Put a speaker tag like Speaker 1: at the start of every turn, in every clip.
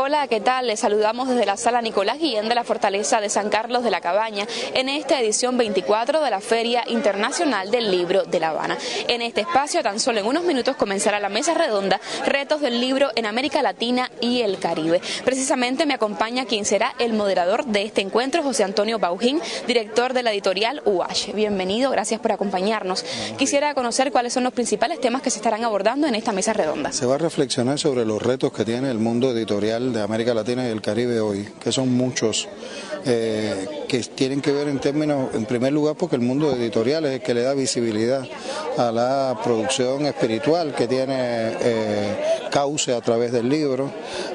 Speaker 1: Hola, ¿qué tal? Les saludamos desde la Sala Nicolás Guillén de la Fortaleza de San Carlos de la Cabaña en esta edición 24 de la Feria Internacional del Libro de La Habana. En este espacio, tan solo en unos minutos, comenzará la mesa redonda Retos del Libro en América Latina y el Caribe. Precisamente me acompaña quien será el moderador de este encuentro, José Antonio Baujín, director de la editorial UH. Bienvenido, gracias por acompañarnos. Quisiera conocer cuáles son los principales temas que se estarán abordando en esta mesa redonda.
Speaker 2: Se va a reflexionar sobre los retos que tiene el mundo editorial de América Latina y el Caribe hoy, que son muchos, que tienen que ver en términos, en primer lugar, porque el mundo editorial es el que le da visibilidad a la producción espiritual que tiene cauce a través del libro,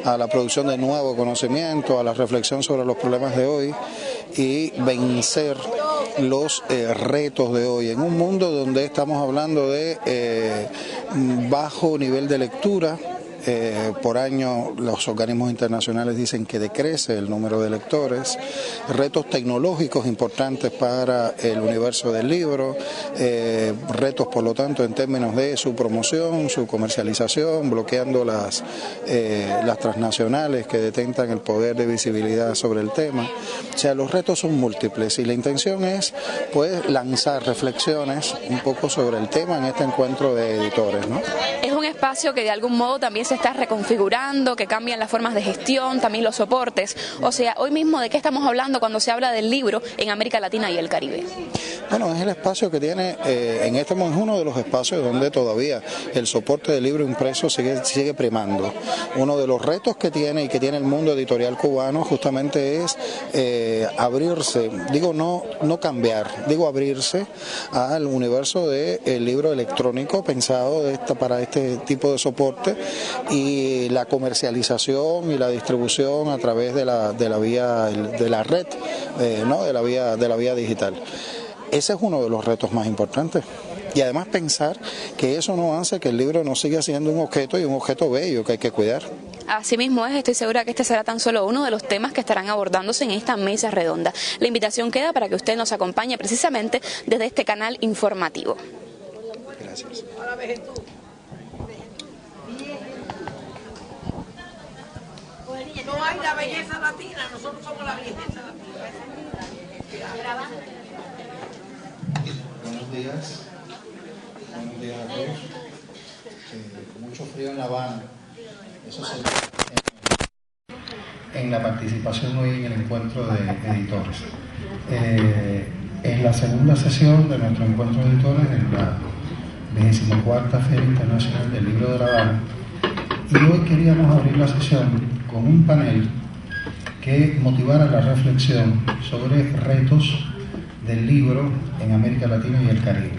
Speaker 2: a la producción de nuevo conocimiento, a la reflexión sobre los problemas de hoy y vencer los retos de hoy en un mundo donde estamos hablando de bajo nivel de lectura. Por año los organismos internacionales dicen que decrece el número de lectores, retos tecnológicos importantes para el universo del libro, retos por lo tanto en términos de su promoción, su comercialización, bloqueando las transnacionales que detentan el poder de visibilidad sobre el tema. O sea, los retos son múltiples y la intención es pues lanzar reflexiones un poco sobre el tema en este encuentro de editores, ¿no?
Speaker 1: Es un espacio que de algún modo también se está reconfigurando, que cambian las formas de gestión, también los soportes. O sea, hoy mismo, ¿de qué estamos hablando cuando se habla del libro en América Latina y el Caribe?
Speaker 2: Bueno, es el espacio que tiene, es uno de los espacios donde todavía el soporte del libro impreso sigue primando. Uno de los retos que tiene y que tiene el mundo editorial cubano justamente es abrirse, digo no cambiar, digo abrirse al universo del libro electrónico pensado para este tipo de soporte y la comercialización y la distribución a través de la red, ¿no? de la vía digital. Ese es uno de los retos más importantes. Y además pensar que eso no hace que el libro no siga siendo un objeto y un objeto bello que hay que cuidar.
Speaker 1: Así mismo es, estoy segura que este será tan solo uno de los temas que estarán abordándose en esta mesa redonda. La invitación queda para que usted nos acompañe precisamente desde este canal informativo.
Speaker 2: Gracias.
Speaker 3: No hay la belleza latina, nosotros somos la belleza latina.
Speaker 2: Buenos días a todos. Mucho frío en La Habana. Eso se ve en la participación hoy en el encuentro de editores. Es la segunda sesión de nuestro encuentro de editores en la 24ª Feria Internacional del Libro de La Habana. Y hoy queríamos abrir la sesión con un panel que motivara la reflexión sobre retos del libro en América Latina y el Caribe.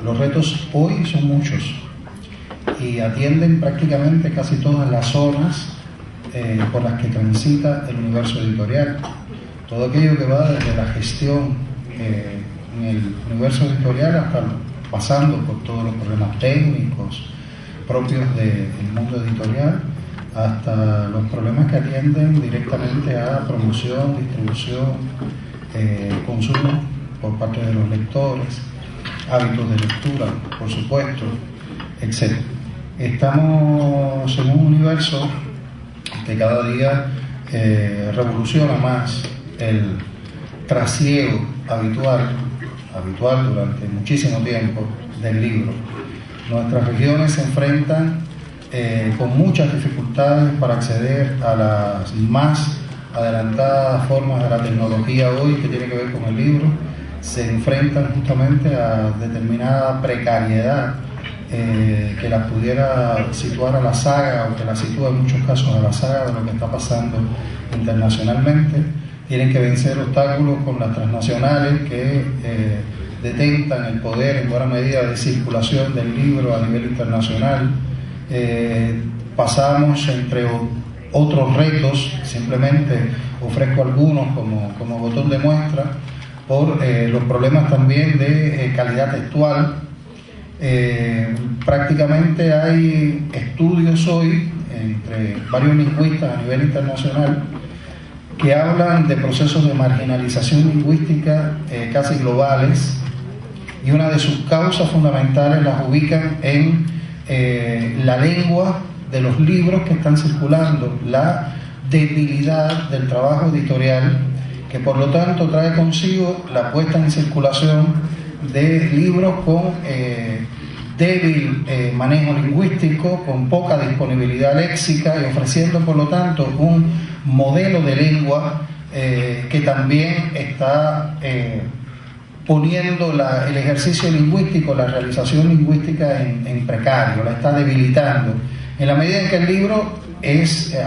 Speaker 2: Los retos hoy son muchos y atienden prácticamente casi todas las zonas por las que transita el universo editorial. Todo aquello que va desde la gestión en el universo editorial hasta pasando por todos los problemas técnicos propios del mundo editorial, hasta los problemas que atienden directamente a promoción, distribución, consumo por parte de los lectores, hábitos de lectura, por supuesto, etc. Estamos en un universo que cada día revoluciona más el trasiego habitual durante muchísimo tiempo del libro. Nuestras regiones se enfrentan con muchas dificultades para acceder a las más adelantadas formas de la tecnología hoy que tiene que ver con el libro. Se enfrentan justamente a determinada precariedad que las pudiera situar a la saga, o que la sitúa en muchos casos a la saga de lo que está pasando internacionalmente. Tienen que vencer obstáculos con las transnacionales que detentan el poder en buena medida de circulación del libro a nivel internacional. Pasamos entre otros retos, simplemente ofrezco algunos como botón de muestra, por los problemas también de calidad textual. Prácticamente hay estudios hoy entre varios lingüistas a nivel internacional que hablan de procesos de marginalización lingüística casi globales, y una de sus causas fundamentales las ubican en la lengua de los libros que están circulando, la debilidad del trabajo editorial, que por lo tanto trae consigo la puesta en circulación de libros con débil manejo lingüístico, con poca disponibilidad léxica y ofreciendo por lo tanto un modelo de lengua que también está poniendo el ejercicio lingüístico, la realización lingüística en precario, la está debilitando, en la medida en que el libro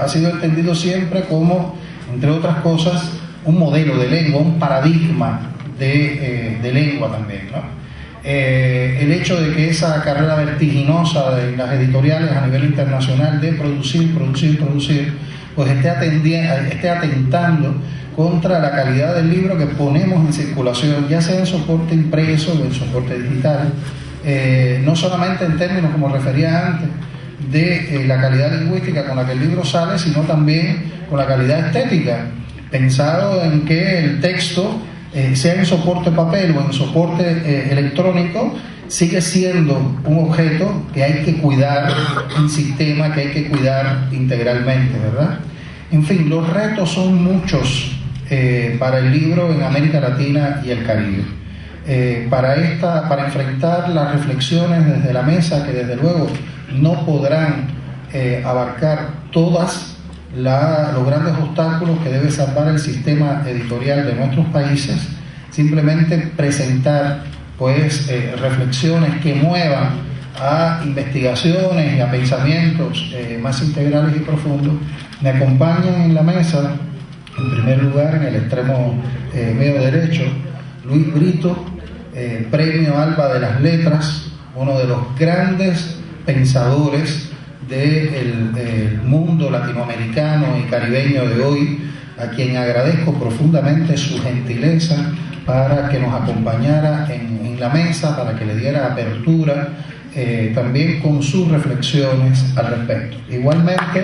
Speaker 2: ha sido entendido siempre como, entre otras cosas, un modelo de lengua, un paradigma de lengua también, ¿no? El hecho de que esa carrera vertiginosa de las editoriales a nivel internacional de producir, pues esté atentando contra la calidad del libro que ponemos en circulación, ya sea en soporte impreso o en soporte digital, no solamente en términos, como refería antes, de la calidad lingüística con la que el libro sale, sino también con la calidad estética, pensado en que el texto, sea en soporte papel o en soporte electrónico, sigue siendo un objeto que hay que cuidar, un sistema que hay que cuidar integralmente, ¿verdad? En fin, los retos son muchos para el libro en América Latina y el Caribe. Para enfrentar las reflexiones desde la mesa, que desde luego no podrán abarcar todas los grandes obstáculos que debe salvar el sistema editorial de nuestros países, simplemente presentar pues reflexiones que muevan a investigaciones y a pensamientos más integrales y profundos. Me acompañan en la mesa, en primer lugar, en el extremo medio derecho, Luis Brito, Premio Alba de las Letras, uno de los grandes pensadores del mundo latinoamericano y caribeño de hoy, a quien agradezco profundamente su gentileza para que nos acompañara en la mesa, para que le diera apertura, también con sus reflexiones al respecto. Igualmente,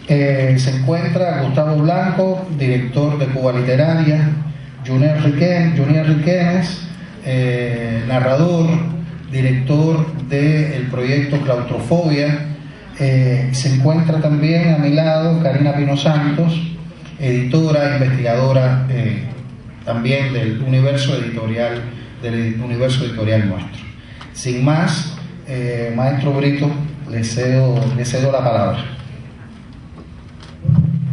Speaker 2: se encuentra Gustavo Blanco, director de Cuba Literaria, Junior Riquenes, narrador, director del proyecto Claustrofobia. Se encuentra también a mi lado Karina Pino Santos, editora, investigadora también del universo editorial nuestro. Sin más, maestro Brito, le cedo la palabra.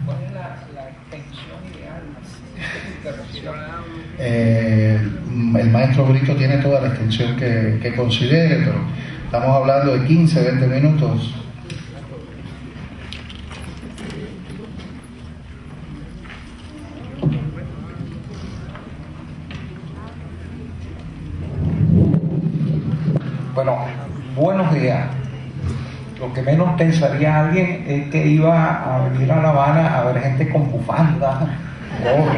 Speaker 4: ¿Cuál es la extensión ideal?
Speaker 2: El maestro Brito tiene toda la extensión que considere, pero estamos hablando de 15, 20 minutos.
Speaker 4: Bueno, buenos días. Lo que menos pensaría alguien es que iba a venir a La Habana a ver gente con bufanda, gorro.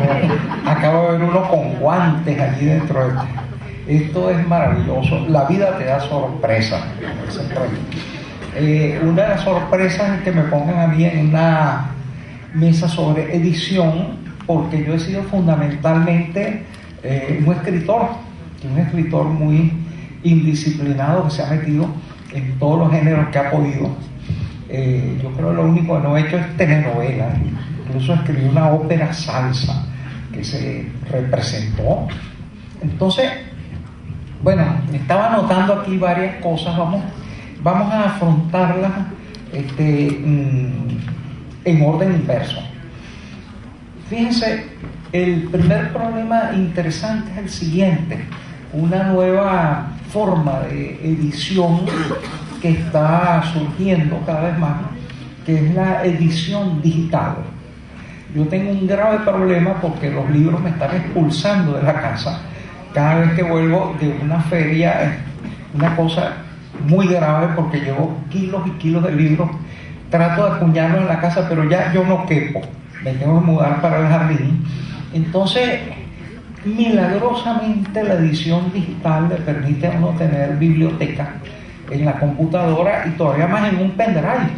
Speaker 4: Acabo de ver uno con guantes allí dentro de esto es maravilloso. La vida te da sorpresas. Una de las sorpresas es que me pongan a mí en una mesa sobre edición, porque yo he sido fundamentalmente un escritor muy indisciplinado que se ha metido en todos los géneros que ha podido. Yo creo que lo único que no he hecho es telenovela. Incluso escribí una ópera salsa que se representó. Entonces, bueno, estaba anotando aquí varias cosas. Vamos a afrontarlas en orden inverso. Fíjense, el primer problema interesante es el siguiente: una nueva forma de edición que está surgiendo cada vez más, que es la edición digital. Yo tengo un grave problema porque los libros me están expulsando de la casa. Cada vez que vuelvo de una feria es una cosa muy grave, porque llevo kilos y kilos de libros. Trato de acuñarlos en la casa, pero ya yo no quepo, me tengo que mudar para el jardín. Entonces, milagrosamente la edición digital le permite a uno tener biblioteca en la computadora, y todavía más en un pendrive,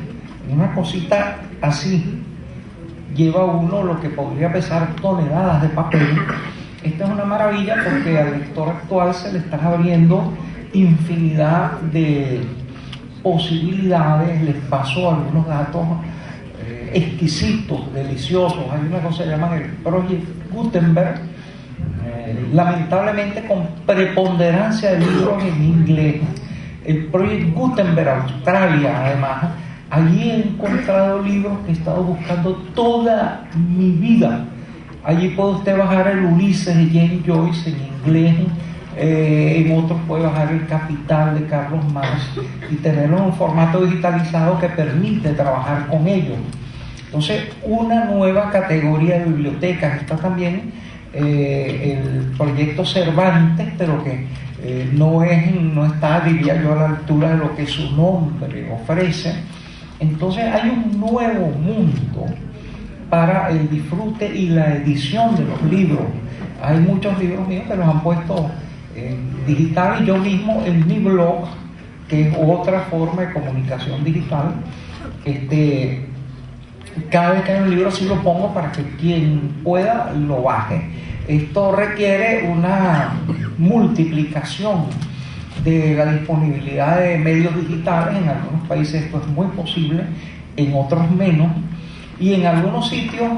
Speaker 4: una cosita así. Lleva uno lo que podría pesar toneladas de papel Esta es una maravilla porque al lector actual se le están abriendo infinidad de posibilidades. Les paso algunos datos exquisitos, deliciosos. Hay una cosa que llaman el Project Gutenberg, lamentablemente con preponderancia de libros en inglés. El Project Gutenberg, Australia, además. Allí he encontrado libros que he estado buscando toda mi vida. Allí puede usted bajar el Ulises de James Joyce en inglés, en otros puede bajar el Capital de Carlos Marx y tenerlo en un formato digitalizado que permite trabajar con ellos. Entonces, una nueva categoría de bibliotecas. Está también el proyecto Cervantes, pero que no está, diría yo, a la altura de lo que su nombre ofrece. Entonces hay un nuevo mundo para el disfrute y la edición de los libros. Hay muchos libros míos que los han puesto digital, y yo mismo en mi blog, que es otra forma de comunicación digital, cada vez que hay un libro sí lo pongo para que quien pueda lo baje. Esto requiere una multiplicación de la disponibilidad de medios digitales. En algunos países esto es muy posible, en otros menos, y en algunos sitios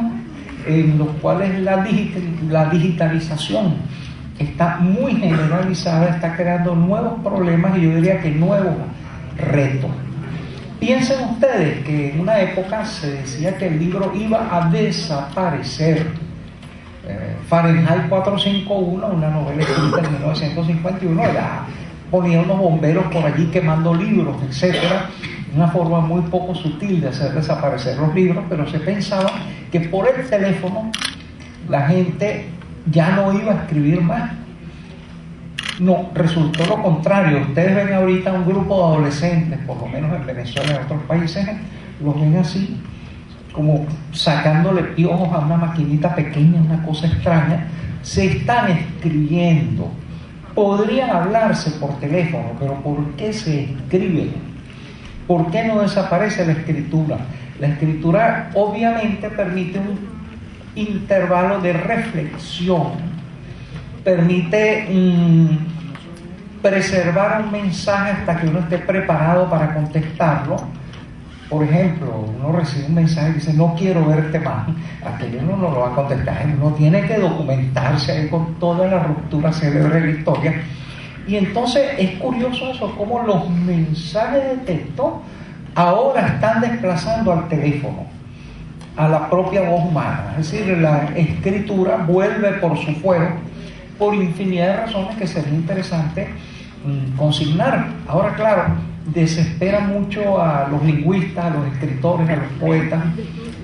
Speaker 4: en los cuales la digitalización está muy generalizada, está creando nuevos problemas y yo diría que nuevos retos. Piensen ustedes que en una época se decía que el libro iba a desaparecer. Fahrenheit 451, una novela escrita en 1951, ponía unos bomberos por allí quemando libros, etcétera, una forma muy poco sutil de hacer desaparecer los libros, pero se pensaba que por el teléfono la gente ya no iba a escribir más. No, resultó lo contrario. Ustedes ven ahorita un grupo de adolescentes, por lo menos en Venezuela y en otros países, los ven así, como sacándole piojos a una maquinita pequeña, una cosa extraña. Se están escribiendo. Podrían hablarse por teléfono, pero ¿por qué se escribe? ¿Por qué no desaparece la escritura? La escritura obviamente permite un intervalo de reflexión, permite preservar un mensaje hasta que uno esté preparado para contestarlo. Por ejemplo, uno recibe un mensaje y dice, no quiero verte más, aquello uno no lo va a contestar, uno tiene que documentarse ahí con toda la ruptura célebre de la historia. Y entonces es curioso eso, cómo los mensajes de texto ahora están desplazando al teléfono, a la propia voz humana. Es decir, la escritura vuelve por su fuero, por infinidad de razones que sería interesante consignar. Ahora, claro, desespera mucho a los lingüistas, a los escritores, a los poetas,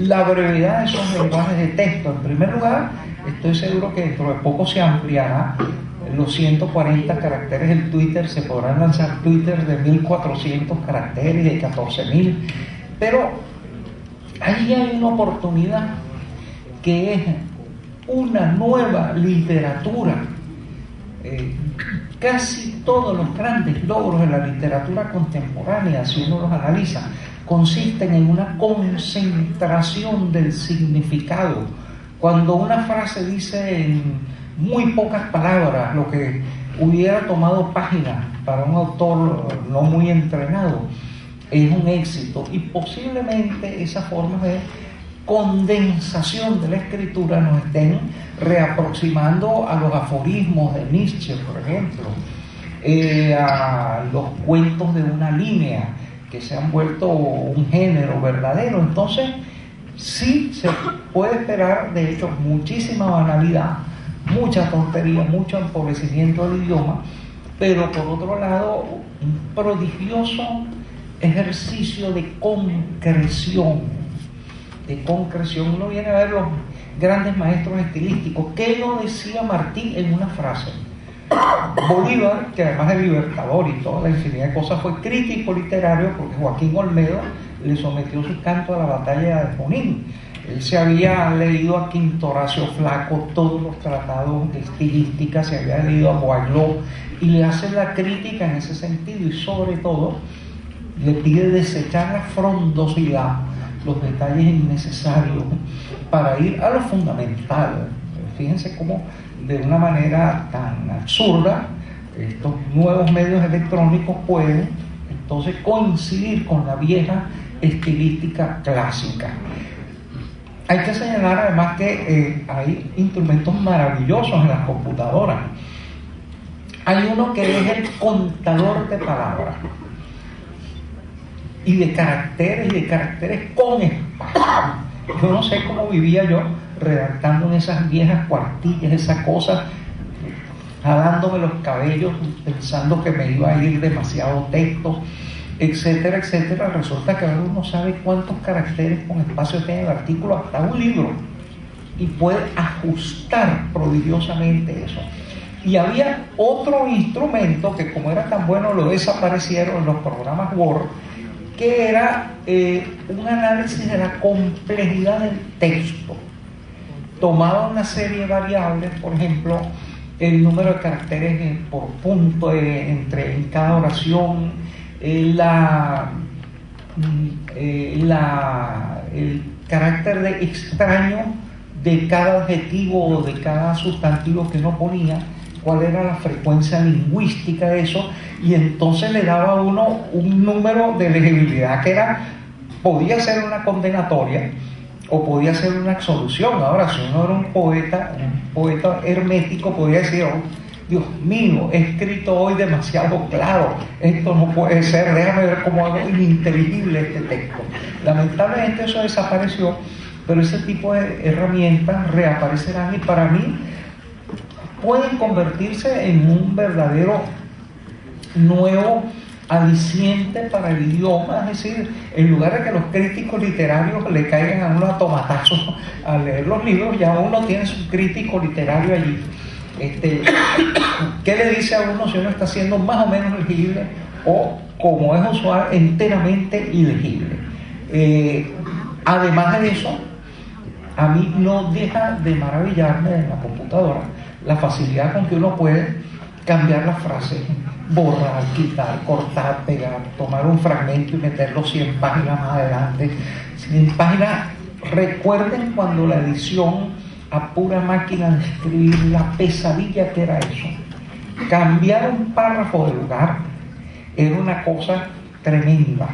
Speaker 4: la brevedad de esos lenguajes de texto. En primer lugar, estoy seguro que dentro de poco se ampliará los 140 caracteres del Twitter, se podrán lanzar Twitter de 1400 caracteres, de 14.000, pero ahí hay una oportunidad que es una nueva literatura. Casi todos los grandes logros de la literatura contemporánea, si uno los analiza, consisten en una concentración del significado. Cuando una frase dice en muy pocas palabras lo que hubiera tomado páginas para un autor no muy entrenado, es un éxito. Y posiblemente esa forma de condensación de la escritura nos estén reaproximando a los aforismos de Nietzsche, por ejemplo, a los cuentos de una línea que se han vuelto un género verdadero. Entonces sí se puede esperar, de hecho, muchísima banalidad, mucha tontería, mucho empobrecimiento del idioma, pero por otro lado un prodigioso ejercicio de concreción. Uno viene a ver los grandes maestros estilísticos. ¿Qué lo decía Martí en una frase? Bolívar, que además de libertador y toda la infinidad de cosas, fue crítico literario, porque Joaquín Olmedo le sometió su canto a la batalla de Junín. Él se había leído a Quinto Horacio Flaco todos los tratados de estilística, se había leído a Boileau, y le hace la crítica en ese sentido, y sobre todo le pide desechar la frondosidad, los detalles innecesarios, para ir a lo fundamental. fíjense cómo de una manera tan absurda estos nuevos medios electrónicos pueden entonces coincidir con la vieja estilística clásica. Hay que señalar además que hay instrumentos maravillosos en las computadoras. Hay uno que es el contador de palabras y de caracteres con espacio. Yo no sé cómo vivía yo redactando en esas viejas cuartillas, esas cosas, jalándome los cabellos, pensando que me iba a ir demasiado texto, etcétera, etcétera. Resulta que ahora uno sabe cuántos caracteres con espacio tiene el artículo, hasta un libro, y puede ajustar prodigiosamente eso. Y había otro instrumento que, como era tan bueno, lo desaparecieron en los programas Word, que era un análisis de la complejidad del texto. Tomaba una serie de variables, por ejemplo, el número de caracteres por punto en cada oración, el carácter de extraño de cada adjetivo o de cada sustantivo que uno ponía, cuál era la frecuencia lingüística de eso, y entonces le daba a uno un número de legibilidad que podía ser una condenatoria o podía ser una absolución. Ahora, si uno era un poeta hermético, podía decir: oh, Dios mío, he escrito hoy demasiado claro, esto no puede ser, déjame ver cómo hago ininteligible este texto. Lamentablemente eso desapareció, pero ese tipo de herramientas reaparecerán, y para mí pueden convertirse en un verdadero nuevo aliciente para el idioma. Es decir, en lugar de que los críticos literarios le caigan a uno a tomatazos al leer los libros, ya uno tiene su crítico literario allí. ¿Qué le dice a uno si uno está siendo más o menos legible o, como es usual, enteramente ilegible? Además de eso, a mí no deja de maravillarme en la computadora la facilidad con que uno puede cambiar las frases, borrar, quitar, cortar, pegar, tomar un fragmento y meterlo 100 páginas más adelante. 100 páginas. Recuerden cuando la edición a pura máquina de escribir, la pesadilla que era eso. Cambiar un párrafo de lugar era una cosa tremenda.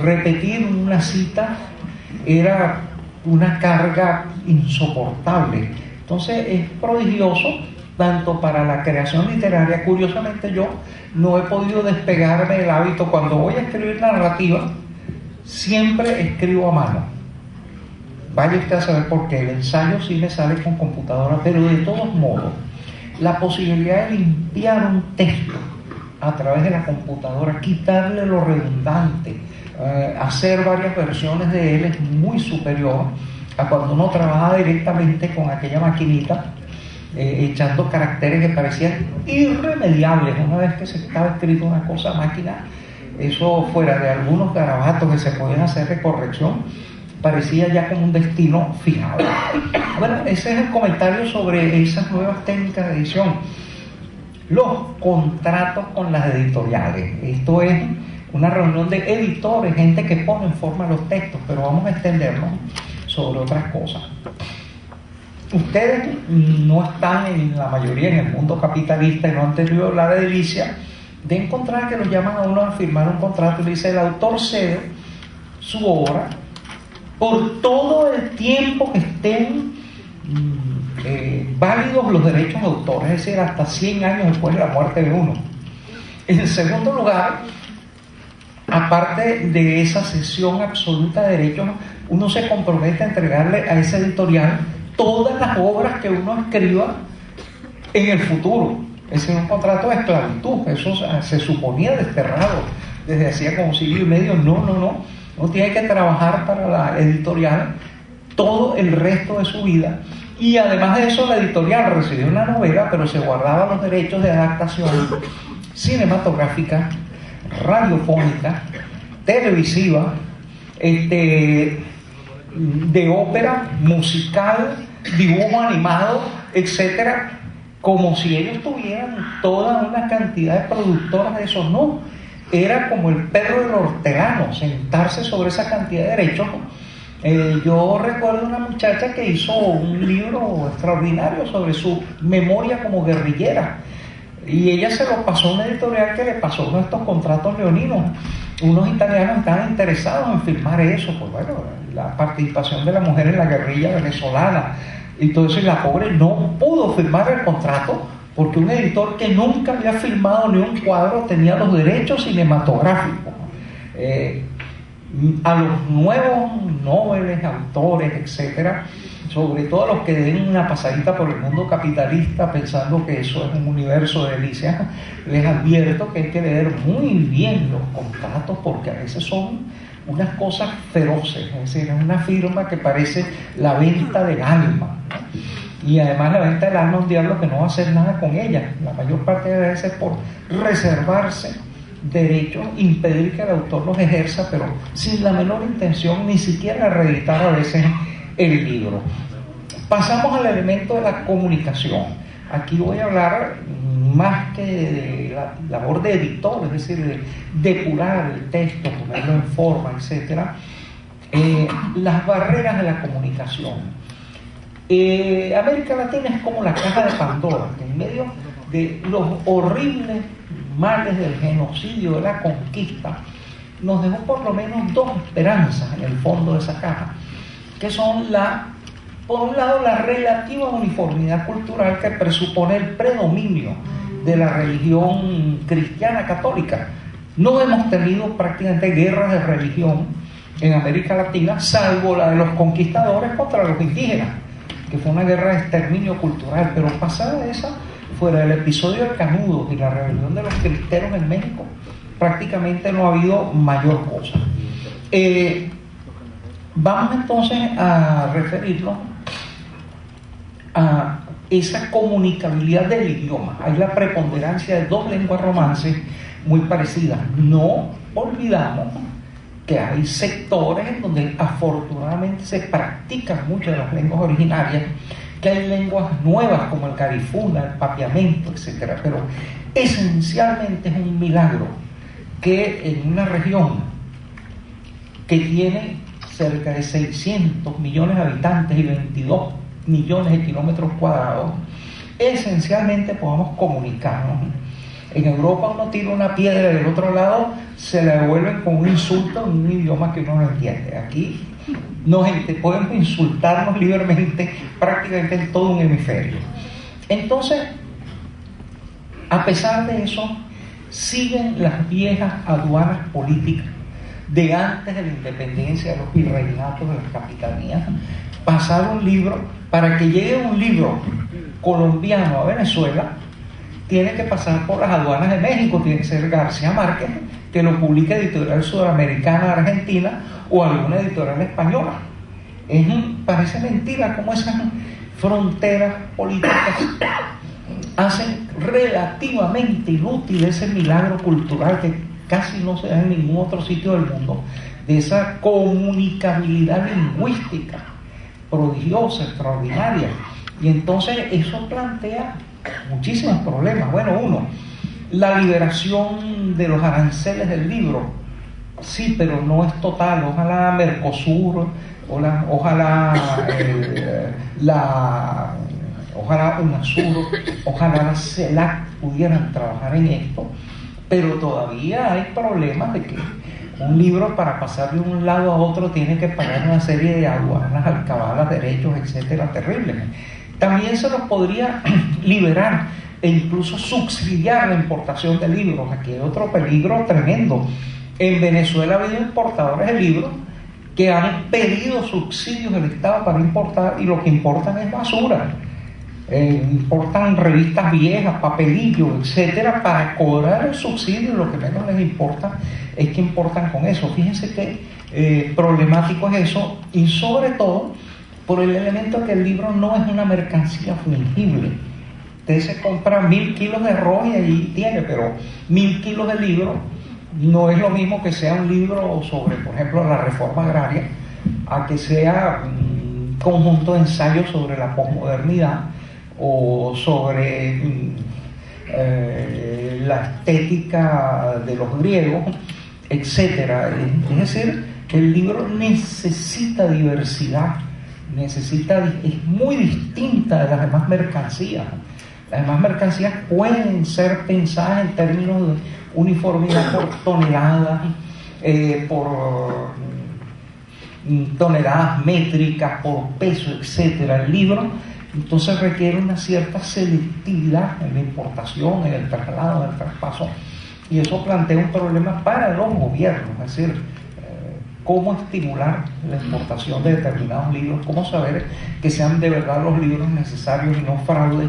Speaker 4: Repetir una cita era una carga insoportable. Entonces es prodigioso tanto para la creación literaria. Curiosamente, yo no he podido despegarme del hábito. Cuando voy a escribir narrativa, siempre escribo a mano. Vaya usted a saber por qué. El ensayo sí me sale con computadora, pero de todos modos, la posibilidad de limpiar un texto a través de la computadora, quitarle lo redundante, hacer varias versiones de él, es muy superior a cuando uno trabaja directamente con aquella maquinita, echando caracteres que parecían irremediables. Una vez que se estaba escrito una cosa a máquina, eso, fuera de algunos garabatos que se podían hacer de corrección, parecía ya como un destino fijado. Bueno, ese es el comentario sobre esas nuevas técnicas de edición. Los contratos con las editoriales. Esto es una reunión de editores, gente que pone en forma los textos, pero vamos a extendernos sobre otras cosas. Ustedes no están en la mayoría en el mundo capitalista y no han tenido la delicia de encontrar que los llaman a uno a firmar un contrato y le dice: el autor cede su obra por todo el tiempo que estén válidos los derechos de autor, es decir, hasta 100 años después de la muerte de uno. En segundo lugar, aparte de esa cesión absoluta de derechos, uno se compromete a entregarle a ese editorial todas las obras que uno escriba en el futuro. Ese es un contrato de esclavitud. Eso se suponía desterrado desde hacía como siglo y medio. No. Uno tiene que trabajar para la editorial todo el resto de su vida. Y además de eso, la editorial recibía una novela, pero se guardaban los derechos de adaptación cinematográfica, radiofónica, televisiva, de ópera, musical, dibujo animado, etcétera, como si ellos tuvieran toda una cantidad de productoras de eso. No, era como el perro del hortelano, sentarse sobre esa cantidad de derechos Yo recuerdo una muchacha que hizo un libro extraordinario sobre su memoria como guerrillera, y ella se lo pasó a una editorial que le pasó uno de estos contratos leoninos. Unos italianos estaban interesados en firmar eso, pues bueno, la participación de la mujer en la guerrilla venezolana y todo eso, y la pobre no pudo firmar el contrato porque un editor que nunca había firmado ni un cuadro tenía los derechos cinematográficos. A los nuevos noveles, autores, etcétera, sobre todo a los que den una pasadita por el mundo capitalista pensando que eso es un universo de delicias, les advierto que hay que leer muy bien los contratos, porque a veces son unas cosas feroces. Es decir, es una firma que parece la venta del alma, ¿no? Y además la venta del alma es un diablo que no va a hacer nada con ella. La mayor parte de veces por reservarse derechos, impedir que el autor los ejerza, pero sin la menor intención ni siquiera reeditar a veces el libro. Pasamos al elemento de la comunicación. Aquí voy a hablar más que de la labor de editor, es decir, de depurar el texto, ponerlo en forma, etcétera. Las barreras de la comunicación. América Latina es como la caja de Pandora, que en medio de los horribles males del genocidio, de la conquista, nos dejó por lo menos dos esperanzas en el fondo de esa caja, que son por un lado, la relativa uniformidad cultural que presupone el predominio de la religión cristiana católica. No hemos tenido prácticamente guerras de religión en América Latina, salvo la de los conquistadores contra los indígenas, que fue una guerra de exterminio cultural, pero pasada esa, fuera del episodio de Canudos y la rebelión de los cristeros en México, prácticamente no ha habido mayor cosa. Vamos entonces a referirnos a esa comunicabilidad del idioma. Hay la preponderancia de dos lenguas romances muy parecidas. No olvidamos que hay sectores en donde afortunadamente se practican muchas de las lenguas originarias, que hay lenguas nuevas como el carifuna, el papiamento, etc. Pero esencialmente es un milagro que en una región que tiene cerca de 600 millones de habitantes y 22 millones de kilómetros cuadrados, esencialmente podamos comunicarnos. En Europa uno tira una piedra y del otro lado se la devuelven con un insulto en un idioma que uno no entiende. Aquí podemos insultarnos libremente prácticamente en todo un hemisferio. Entonces, a pesar de eso, siguen las viejas aduanas políticas de antes de la independencia de los virreinatos, de las capitanías. Pasar un libro, para que llegue un libro colombiano a Venezuela, tiene que pasar por las aduanas de México, tiene que ser García Márquez, que lo publique Editorial Sudamericana Argentina o alguna editorial española. Parece mentira cómo esas fronteras políticas hacen relativamente inútil ese milagro cultural que casi no se da en ningún otro sitio del mundo, de esa comunicabilidad lingüística prodigiosa, extraordinaria. Y entonces eso plantea muchísimos problemas. Bueno, uno, la liberación de los aranceles del libro, sí, pero no es total. Ojalá Mercosur, ojalá UNASUR, ojalá la CELAC pudieran trabajar en esto, pero todavía hay problemas de que un libro, para pasar de un lado a otro, tiene que pagar una serie de aduanas, alcabalas, derechos, etcétera, terribles. También se los podría liberar e incluso subsidiar la importación de libros. Aquí hay otro peligro tremendo. En Venezuela ha habido importadores de libros que han pedido subsidios del Estado para importar, y lo que importan es basura. Importan revistas viejas, papelillos, etcétera, para cobrar el subsidio. Lo que menos les importa es que importan con eso. Fíjense qué problemático es eso, y sobre todo por el elemento que el libro no es una mercancía fungible. Usted se compra 1000 kilos de arroz y allí tiene, pero 1000 kilos de libro no es lo mismo que sea un libro sobre, por ejemplo, la reforma agraria, a que sea un conjunto de ensayos sobre la posmodernidad o sobre la estética de los griegos, etcétera. Es decir, el libro necesita diversidad, es muy distinta de las demás mercancías. Las demás mercancías pueden ser pensadas en términos de uniformidad por toneladas, por toneladas métricas, por peso, etcétera. El libro entonces requiere una cierta selectividad en la importación, en el traslado, en el traspaso, y eso plantea un problema para los gobiernos, es decir, cómo estimular la exportación de determinados libros, cómo saber que sean de verdad los libros necesarios y no fraudes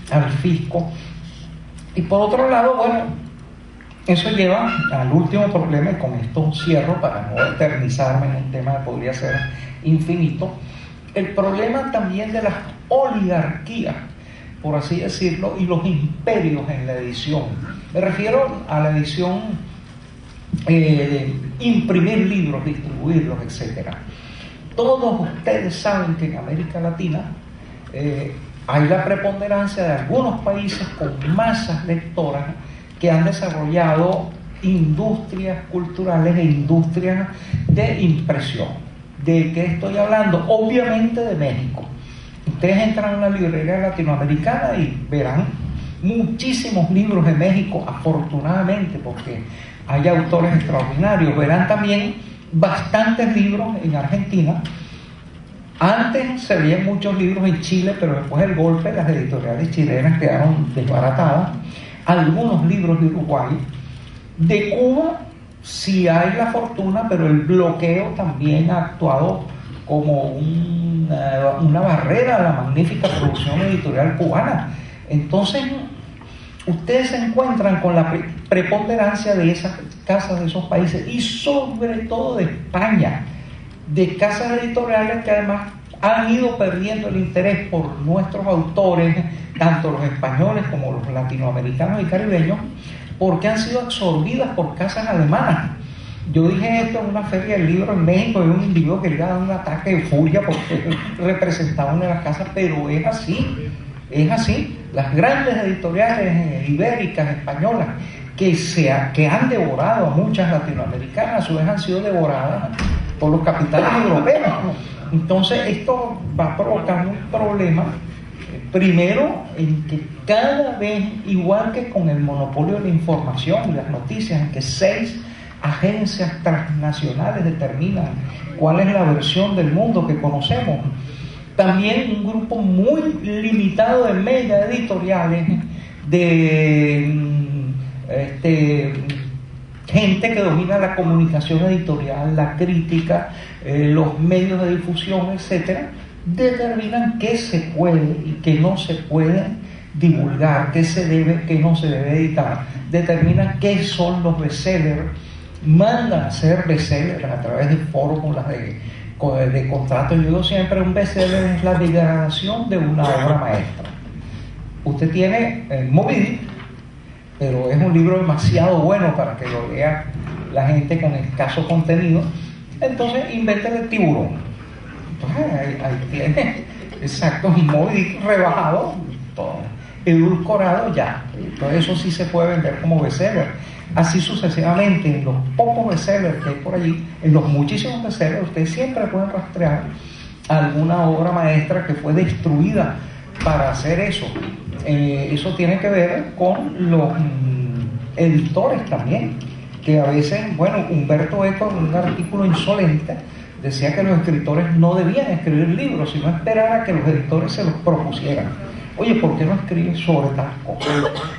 Speaker 4: al fisco. Y por otro lado, bueno, eso lleva al último problema, y con esto cierro para no eternizarme en un tema que podría ser infinito, el problema también de las oligarquías, por así decirlo, y los imperios en la edición. Me refiero a la edición de imprimir libros, distribuirlos, etc. Todos ustedes saben que en América Latina hay la preponderancia de algunos países con masas lectoras que han desarrollado industrias culturales e industrias de impresión. ¿De qué estoy hablando? Obviamente de México. Ustedes entran a una librería latinoamericana y verán muchísimos libros de México, afortunadamente, porque hay autores extraordinarios. Verán también bastantes libros en Argentina. Antes se veían muchos libros en Chile, pero después del golpe las editoriales chilenas quedaron desbaratadas. Algunos libros de Uruguay. De Cuba sí hay la fortuna, pero el bloqueo también ha actuado como una barrera a la magnífica producción editorial cubana. Entonces, ustedes se encuentran con la preponderancia de esas casas de esos países, y sobre todo de España, de casas editoriales que además han ido perdiendo el interés por nuestros autores, tanto los españoles como los latinoamericanos y caribeños, porque han sido absorbidas por casas alemanas. Yo dije esto en una feria del libro en México, y un individuo que le iba a dar un ataque de furia porque representaba una de las casas, pero es así, es así. Las grandes editoriales ibéricas, españolas, que han devorado a muchas latinoamericanas, a su vez han sido devoradas por los capitales europeos. Entonces esto va a provocar un problema, primero, en que cada vez, igual que con el monopolio de la información y las noticias, en que 6 agencias transnacionales determinan cuál es la versión del mundo que conocemos, también un grupo muy limitado de mega editoriales, de gente que domina la comunicación editorial, la crítica, los medios de difusión, etcétera, determinan qué se puede y qué no se puede divulgar, qué se debe, qué no se debe editar, determinan qué son los bestsellers, mandan a hacer bestsellers a través de fórmulas de contratos. Yo digo siempre, un bestseller es la degradación de una obra maestra. Usted tiene Moby Dick, pero es un libro demasiado bueno para que lo lea la gente con escaso contenido, entonces invéntele el tiburón. Entonces ahí tiene, exacto, un Moby Dick rebajado, todo edulcorado ya. Todo eso sí se puede vender como bestseller. Así sucesivamente, en los pocos bestsellers que hay por allí, en los muchísimos bestsellers, ustedes siempre pueden rastrear alguna obra maestra que fue destruida para hacer eso. Eso tiene que ver con los editores también, que a veces, bueno, Humberto Eco en un artículo insolente decía que los escritores no debían escribir libros, sino esperar a que los editores se los propusieran. Oye, ¿por qué no escribes sobre tal cosa?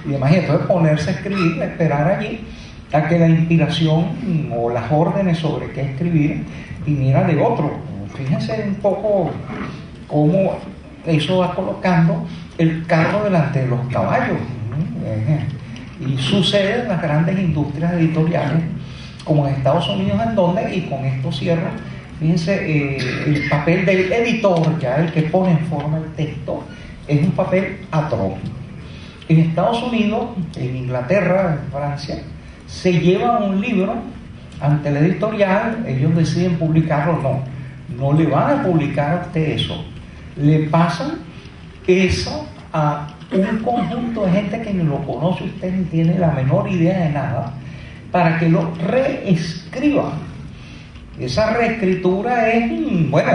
Speaker 4: Y demás, y entonces ponerse a escribir, esperar allí a que la inspiración o las órdenes sobre qué escribir vinieran de otro. Fíjense un poco cómo eso va colocando el carro delante de los caballos. Y sucede en las grandes industrias editoriales, como en Estados Unidos, en donde, y con esto cierro, fíjense, el papel del editor, ya el que pone en forma el texto, es un papel atroz. En Estados Unidos, en Inglaterra, en Francia, se lleva un libro ante la editorial, ellos deciden publicarlo. No le van a publicar a usted eso, le pasan eso a un conjunto de gente que ni lo conoce, usted ni tiene la menor idea de nada, para que lo reescriban. Esa reescritura es, bueno,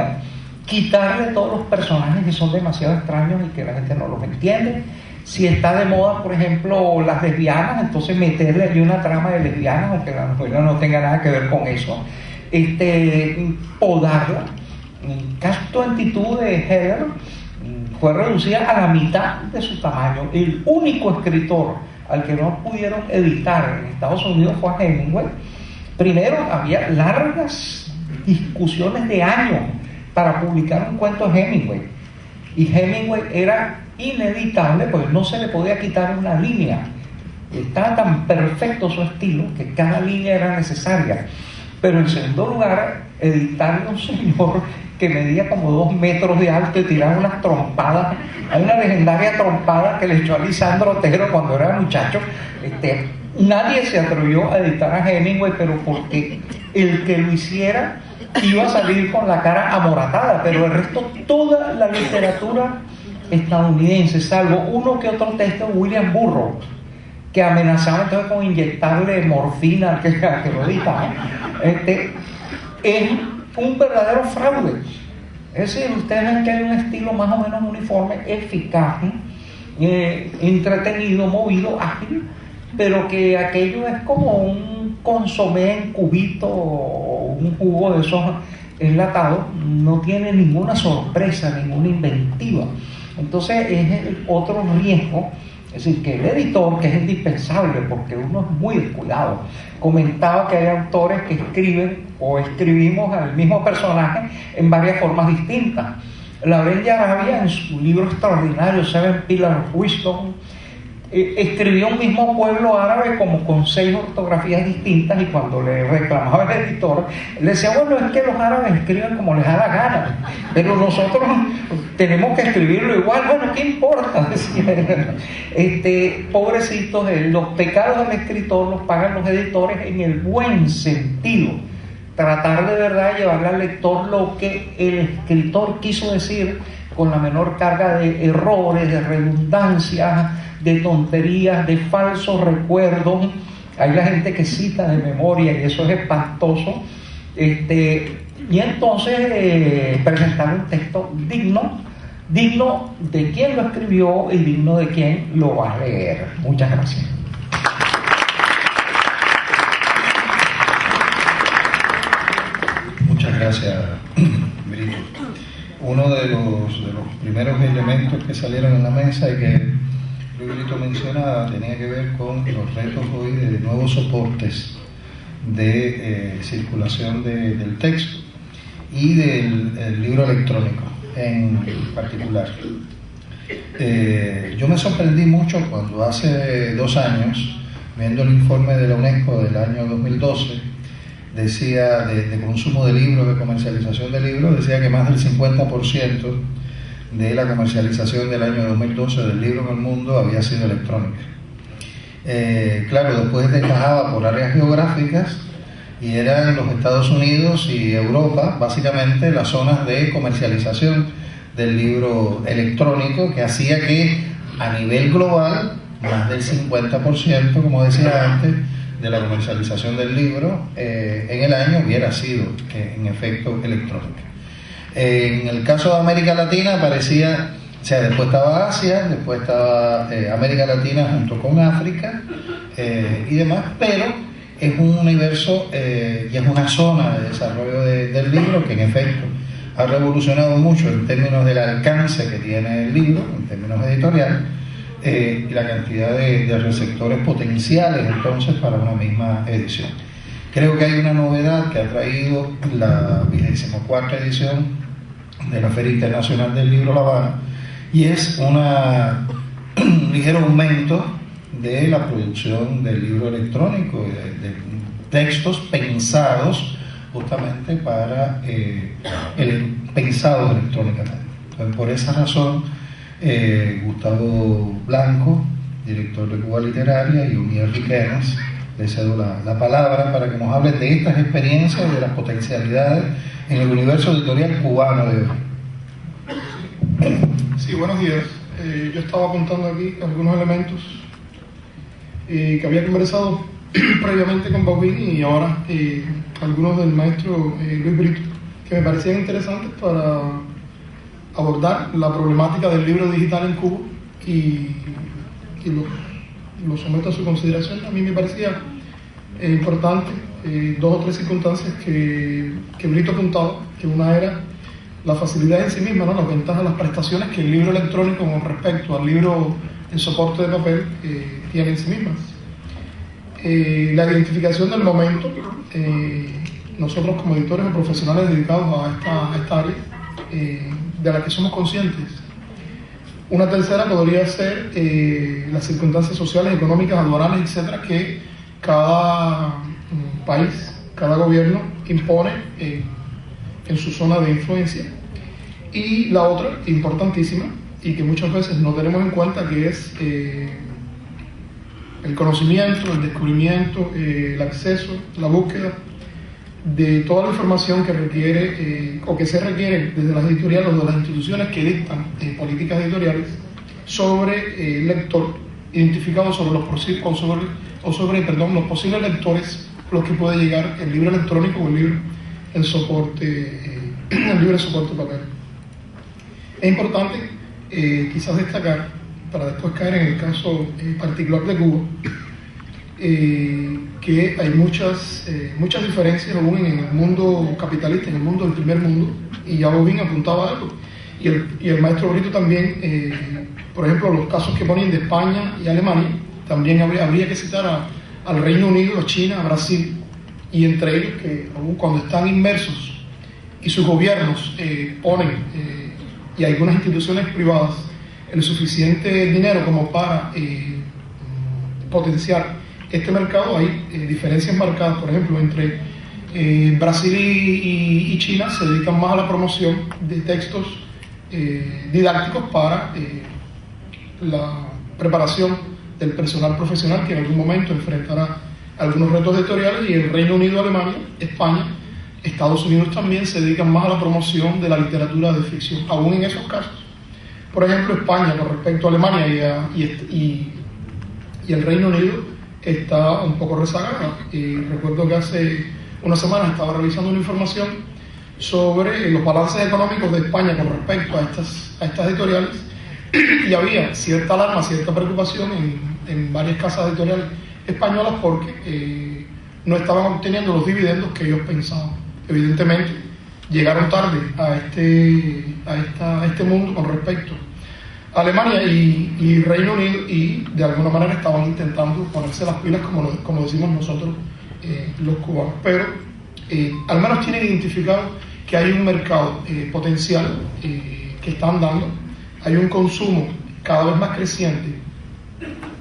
Speaker 4: quitarle todos los personajes que son demasiado extraños y que la gente no los entiende. Si está de moda, por ejemplo, las lesbianas, entonces meterle aquí una trama de lesbianas, aunque la novela no tenga nada que ver con eso. Podarla. Catch 22 de Heather fue reducida a la mitad de su tamaño. El único escritor al que no pudieron editar en Estados Unidos fue a Hemingway. Primero, había largas discusiones de años para publicar un cuento de Hemingway. Y Hemingway era ineditable, pues no se le podía quitar una línea. Estaba tan perfecto su estilo que cada línea era necesaria. Pero en segundo lugar, editarle a un señor que medía como 2 metros de alto y tiraba unas trompadas. Hay una legendaria trompada que le echó a Lisandro Otero cuando era muchacho. Nadie se atrevió a editar a Hemingway, pero porque el que lo hiciera iba a salir con la cara amoratada. Pero el resto, toda la literatura estadounidense, salvo uno que otro texto de William Burroughs, que amenazaba entonces con inyectarle morfina al que lo editaba, es un verdadero fraude. Es decir, ustedes ven que hay un estilo más o menos uniforme, eficaz, entretenido, movido, ágil, pero que aquello es como un consomé en cubito o un jugo de esos enlatados, no tiene ninguna sorpresa, ninguna inventiva. Entonces es el otro riesgo. Es decir, que el editor, que es indispensable porque uno es muy descuidado, comentaba que hay autores que escriben o escribimos al mismo personaje en varias formas distintas. Laurent Yarabia, en su libro extraordinario Seven Pillars of Wisdom, escribió un mismo pueblo árabe como con 6 ortografías distintas, y cuando le reclamaba el editor, le decía, bueno, es que los árabes escriben como les da la gana, pero nosotros tenemos que escribirlo igual. Bueno, ¿qué importa? Pobrecitos, los pecados del escritor los pagan los editores en el buen sentido. Tratar de verdad de llevarle al lector lo que el escritor quiso decir, con la menor carga de errores, de redundancias, de tonterías, de falsos recuerdos. Hay la gente que cita de memoria y eso es espantoso. Y entonces presentar un texto digno de quien lo escribió y digno de quien lo va a leer. Muchas gracias.
Speaker 5: Muchas gracias, Brito. Uno de los primeros elementos que salieron en la mesa y que Brito mencionaba tenía que ver con los retos hoy de nuevos soportes de circulación del texto y del libro electrónico en particular. Yo me sorprendí mucho cuando hace 2 años, viendo el informe de la UNESCO del año 2012, decía de consumo de libros, de comercialización de libros, decía que más del 50% de la comercialización del año 2012 del libro en el mundo había sido electrónica. Claro, después destacaba por áreas geográficas y eran los Estados Unidos y Europa básicamente las zonas de comercialización del libro electrónico, que hacía que a nivel global más del 50%, como decía antes, de la comercialización del libro en el año hubiera sido en efecto electrónica. En el caso de América Latina aparecía, o sea, después estaba Asia, después estaba América Latina junto con África y demás, pero es un universo y es una zona de desarrollo del libro que en efecto ha revolucionado mucho en términos del alcance que tiene el libro, en términos editoriales, y la cantidad de receptores potenciales entonces para una misma edición. Creo que hay una novedad que ha traído la 24ª edición de la Feria Internacional del Libro La Habana, y es un ligero aumento de la producción del libro electrónico, de textos pensados justamente para pensados electrónicamente. Entonces, por esa razón, Gustavo Blanco, director de Cuba Literaria, y Uniel Riquenes, le cedo la palabra para que nos hablen de estas experiencias, de las potencialidades en el universo editorial cubano de hoy.
Speaker 6: Sí, buenos días. Yo estaba apuntando aquí algunos elementos que había conversado previamente con Baubín y ahora algunos del maestro Luis Brito, que me parecían interesantes para abordar la problemática del libro digital en Cuba y lo someto a su consideración. A mí me parecía importante dos o tres circunstancias que Brito apuntaba, que una era la facilidad en sí misma, ¿no? Las ventajas, las prestaciones que el libro electrónico con respecto al libro en soporte de papel tiene en sí mismas. La identificación del momento, nosotros como editores o profesionales dedicados a esta área, de la que somos conscientes. Una tercera podría ser las circunstancias sociales, económicas, laborales, etcétera, que cada país, cada gobierno impone en su zona de influencia. Y la otra, importantísima, y que muchas veces no tenemos en cuenta, que es el conocimiento, el descubrimiento, el acceso, la búsqueda de toda la información que requiere o que se requiere desde las editoriales o de las instituciones que dictan políticas editoriales sobre el lector, identificado sobre los posibles lectores a los que puede llegar el libro electrónico o el libro en soporte, el libro en soporte papel. Es importante quizás destacar, para después caer en el caso particular de Cuba, que hay muchas diferencias aún en el mundo capitalista, en el mundo del primer mundo, y ya Baubín apuntaba algo, y el maestro Brito también, por ejemplo, los casos que ponen de España y Alemania, también habría que citar al Reino Unido, a China, a Brasil, y entre ellos que aún cuando están inmersos y sus gobiernos ponen, y algunas instituciones privadas, el suficiente dinero como para potenciar este mercado, hay diferencias marcadas. Por ejemplo, entre Brasil y China se dedican más a la promoción de textos didácticos para la preparación del personal profesional que en algún momento enfrentará algunos retos editoriales, y el Reino Unido, Alemania, España, Estados Unidos también se dedican más a la promoción de la literatura de ficción, aún en esos casos. Por ejemplo, España, con respecto a Alemania y el Reino Unido, está un poco rezagada. Recuerdo que hace unas semanas estaba revisando una información sobre los balances económicos de España con respecto a estas editoriales, y había cierta alarma, cierta preocupación en varias casas editoriales españolas porque no estaban obteniendo los dividendos que ellos pensaban. Evidentemente, llegaron tarde a este mundo con respecto a Alemania y Reino Unido, y de alguna manera estaban intentando ponerse las pilas, como decimos nosotros los cubanos. Pero al menos tienen identificado que hay un mercado potencial que están dando, hay un consumo cada vez más creciente,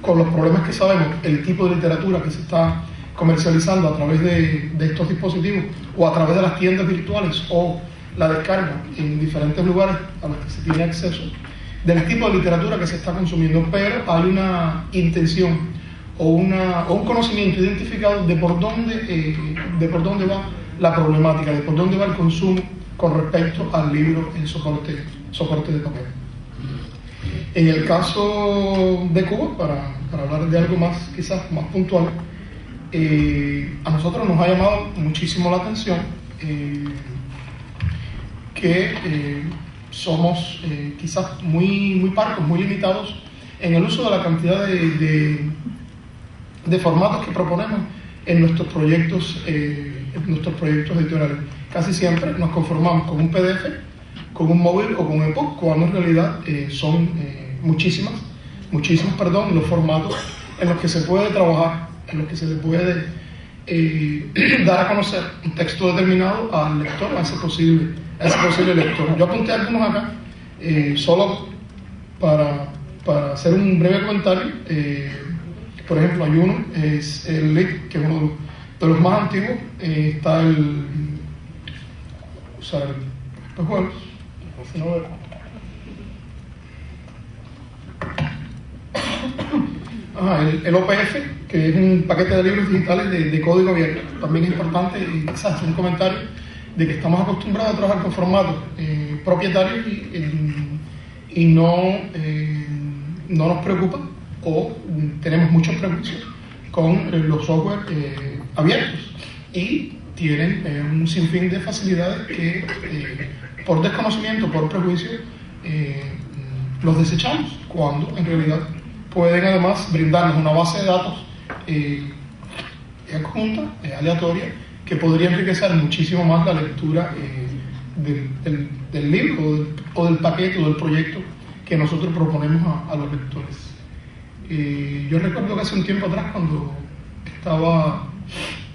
Speaker 6: con los problemas que sabemos, el tipo de literatura que se está comercializando a través de estos dispositivos o a través de las tiendas virtuales o la descarga en diferentes lugares a los que se tiene acceso, del tipo de literatura que se está consumiendo. Pero hay una intención o un conocimiento identificado de por dónde va la problemática, de por dónde va el consumo con respecto al libro en soporte de papel. En el caso de Cuba, para hablar de algo más, quizás más puntual, a nosotros nos ha llamado muchísimo la atención que somos quizás muy parcos, muy limitados en el uso de la cantidad de formatos que proponemos en nuestros proyectos editoriales. Casi siempre nos conformamos con un PDF, con un móvil o con un ebook, cuando en realidad son muchísimos los formatos en los que se puede trabajar, en los que se le puede dar a conocer un texto determinado al lector, a ese posible lector. Yo apunté algunos acá, solo para hacer un breve comentario. Por ejemplo, hay uno, es el LIC, que es uno de los más antiguos. Está el juegos, si no veo. El OPF, que es un paquete de libros digitales de código abierto. También es importante quizás un comentario de que estamos acostumbrados a trabajar con formatos propietarios y no nos preocupa, o tenemos muchos prejuicios con los software abiertos y tienen un sinfín de facilidades que por desconocimiento, por prejuicio, los desechamos, cuando en realidad pueden además brindarnos una base de datos adjunta, aleatoria, que podría enriquecer muchísimo más la lectura del libro o del paquete o del proyecto que nosotros proponemos a los lectores. Yo recuerdo que hace un tiempo atrás,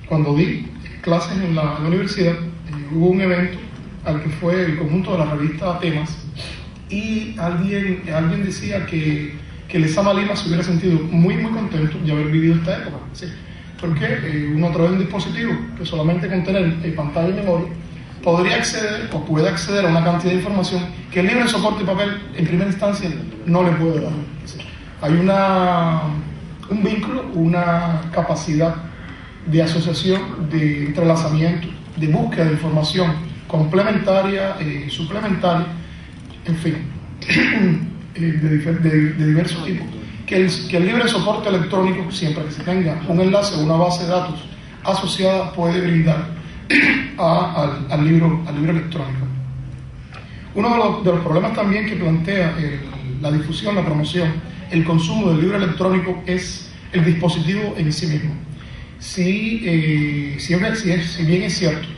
Speaker 6: cuando di clases en la universidad, hubo un evento al que fue el conjunto de la revista Temas, y alguien decía que Lezama Lima se hubiera sentido muy contento de haber vivido esta época, ¿sí? Porque uno, a través de un dispositivo que solamente contiene pantalla y memoria, podría acceder o puede acceder a una cantidad de información que el libro de soporte y papel en primera instancia no le puede dar, ¿sí? Hay un vínculo, una capacidad de asociación, de entrelazamiento, de búsqueda de información complementaria, suplementaria, en fin, de diversos tipos, que el libre soporte electrónico, siempre que se tenga un enlace o una base de datos asociada, puede brindar al libro electrónico. Uno de los problemas también que plantea la difusión, la promoción, el consumo del libro electrónico es el dispositivo en sí mismo. Si bien es cierto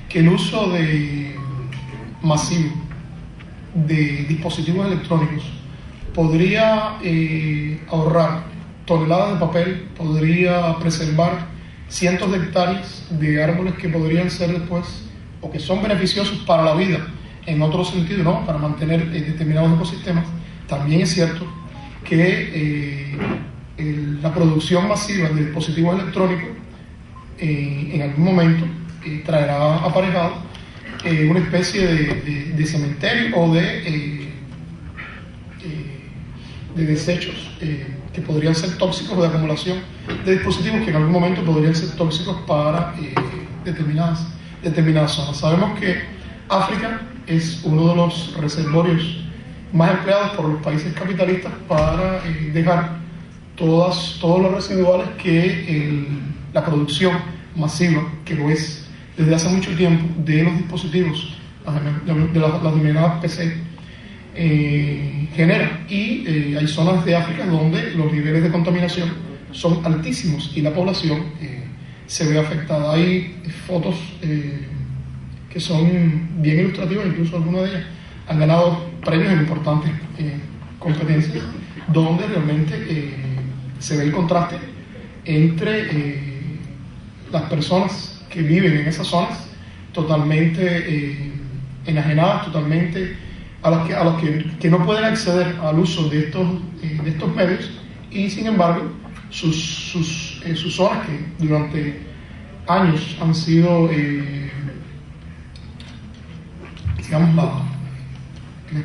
Speaker 6: que el uso masivo de dispositivos electrónicos podría ahorrar toneladas de papel, podría preservar cientos de hectáreas de árboles que podrían ser después, o que son beneficiosos para la vida en otro sentido, ¿no?, para mantener determinados ecosistemas, también es cierto que la producción masiva de dispositivos electrónicos en algún momento traerá aparejado una especie de cementerio o de desechos que podrían ser tóxicos, o de acumulación de dispositivos que en algún momento podrían ser tóxicos para determinadas zonas. Sabemos que África es uno de los reservorios más empleados por los países capitalistas para dejar todos los residuales que la producción masiva, que lo es desde hace mucho tiempo, de los dispositivos, de las denominadas PC, genera. Y hay zonas de África donde los niveles de contaminación son altísimos y la población se ve afectada. Hay fotos que son bien ilustrativas, incluso algunas de ellas han ganado premios en importantes competencias, donde realmente se ve el contraste entre las personas que viven en esas zonas totalmente enajenadas, totalmente a los que no pueden acceder al uso de estos medios, y sin embargo sus zonas, que durante años han sido digamos el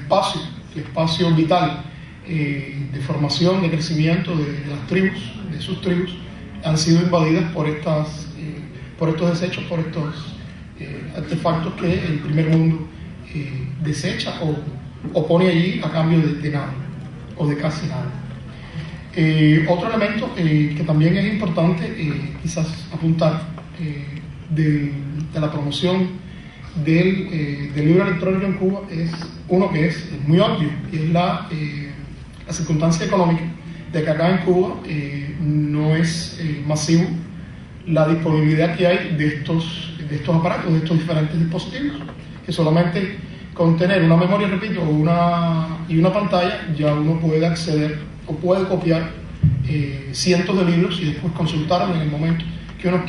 Speaker 6: espacio vital de formación, de crecimiento de las tribus, de sus tribus, han sido invadidas por estos desechos, por estos artefactos que el primer mundo desecha o pone allí a cambio de nada, o de casi nada. Otro elemento que también es importante quizás apuntar de la promoción del libro electrónico en Cuba es uno que es muy obvio, y es la circunstancia económica de que acá en Cuba no es masivo la disponibilidad que hay de estos aparatos, de estos diferentes dispositivos, que solamente con tener una memoria, repito, y una pantalla, ya uno puede acceder o puede copiar cientos de libros y después consultarlos en el momento que uno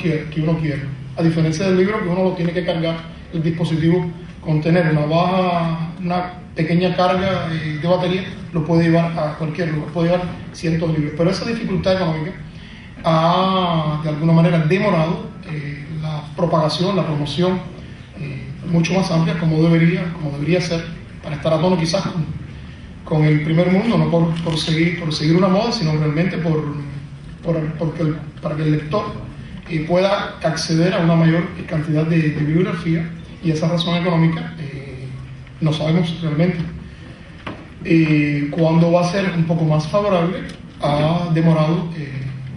Speaker 6: quiera. A diferencia del libro, que uno lo tiene que cargar el dispositivo, con tener una pequeña carga de batería, lo puede llevar a cualquier lugar, puede llevar cientos de libros. Pero esa dificultad económica ha de alguna manera demorado la propagación, la promoción mucho más amplia, como debería ser, para estar a tono quizás con el primer mundo, no por seguir una moda, sino realmente para que el lector pueda acceder a una mayor cantidad de bibliografía, y esa razón económica no sabemos realmente cuándo va a ser un poco más favorable. Ha demorado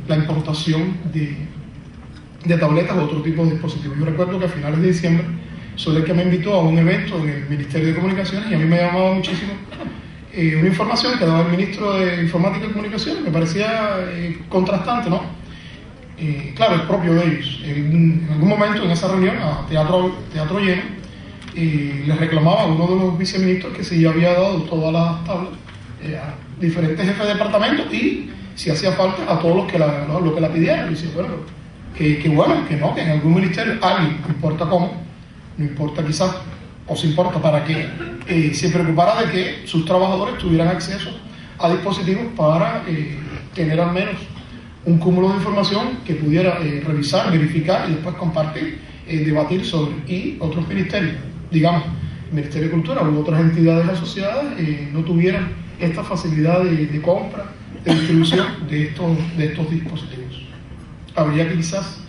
Speaker 6: la importación de tabletas o otro tipo de dispositivos. Yo recuerdo que a finales de diciembre Soleca me invitó a un evento en el Ministerio de Comunicaciones y a mí me llamaba muchísimo una información que daba el ministro de Informática y Comunicaciones. Me parecía contrastante, ¿no? Claro, es propio de ellos. En algún momento en esa reunión, a teatro lleno, les reclamaba a uno de los viceministros que si ya había dado todas las tablas a diferentes jefes de departamento y si hacía falta a todos los que la pidieran. Y dice, bueno, que bueno, que no, que en algún ministerio alguien, no importa cómo, no importa quizás, o se importa para que se preocupara de que sus trabajadores tuvieran acceso a dispositivos para tener al menos un cúmulo de información que pudiera revisar, verificar y después compartir, debatir sobre. Y otros ministerios, digamos, el Ministerio de Cultura u otras entidades asociadas no tuvieran esta facilidad de compra, de distribución de estos dispositivos. Habría que quizás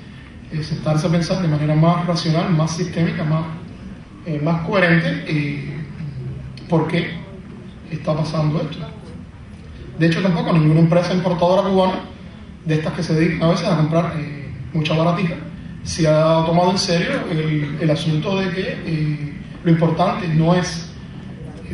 Speaker 6: sentarse a pensar de manera más racional, más sistémica, más coherente por qué está pasando esto. De hecho, tampoco ninguna empresa importadora cubana, de estas que se dedican a veces a comprar mucha baratija, se ha tomado en serio el asunto de que lo importante no es,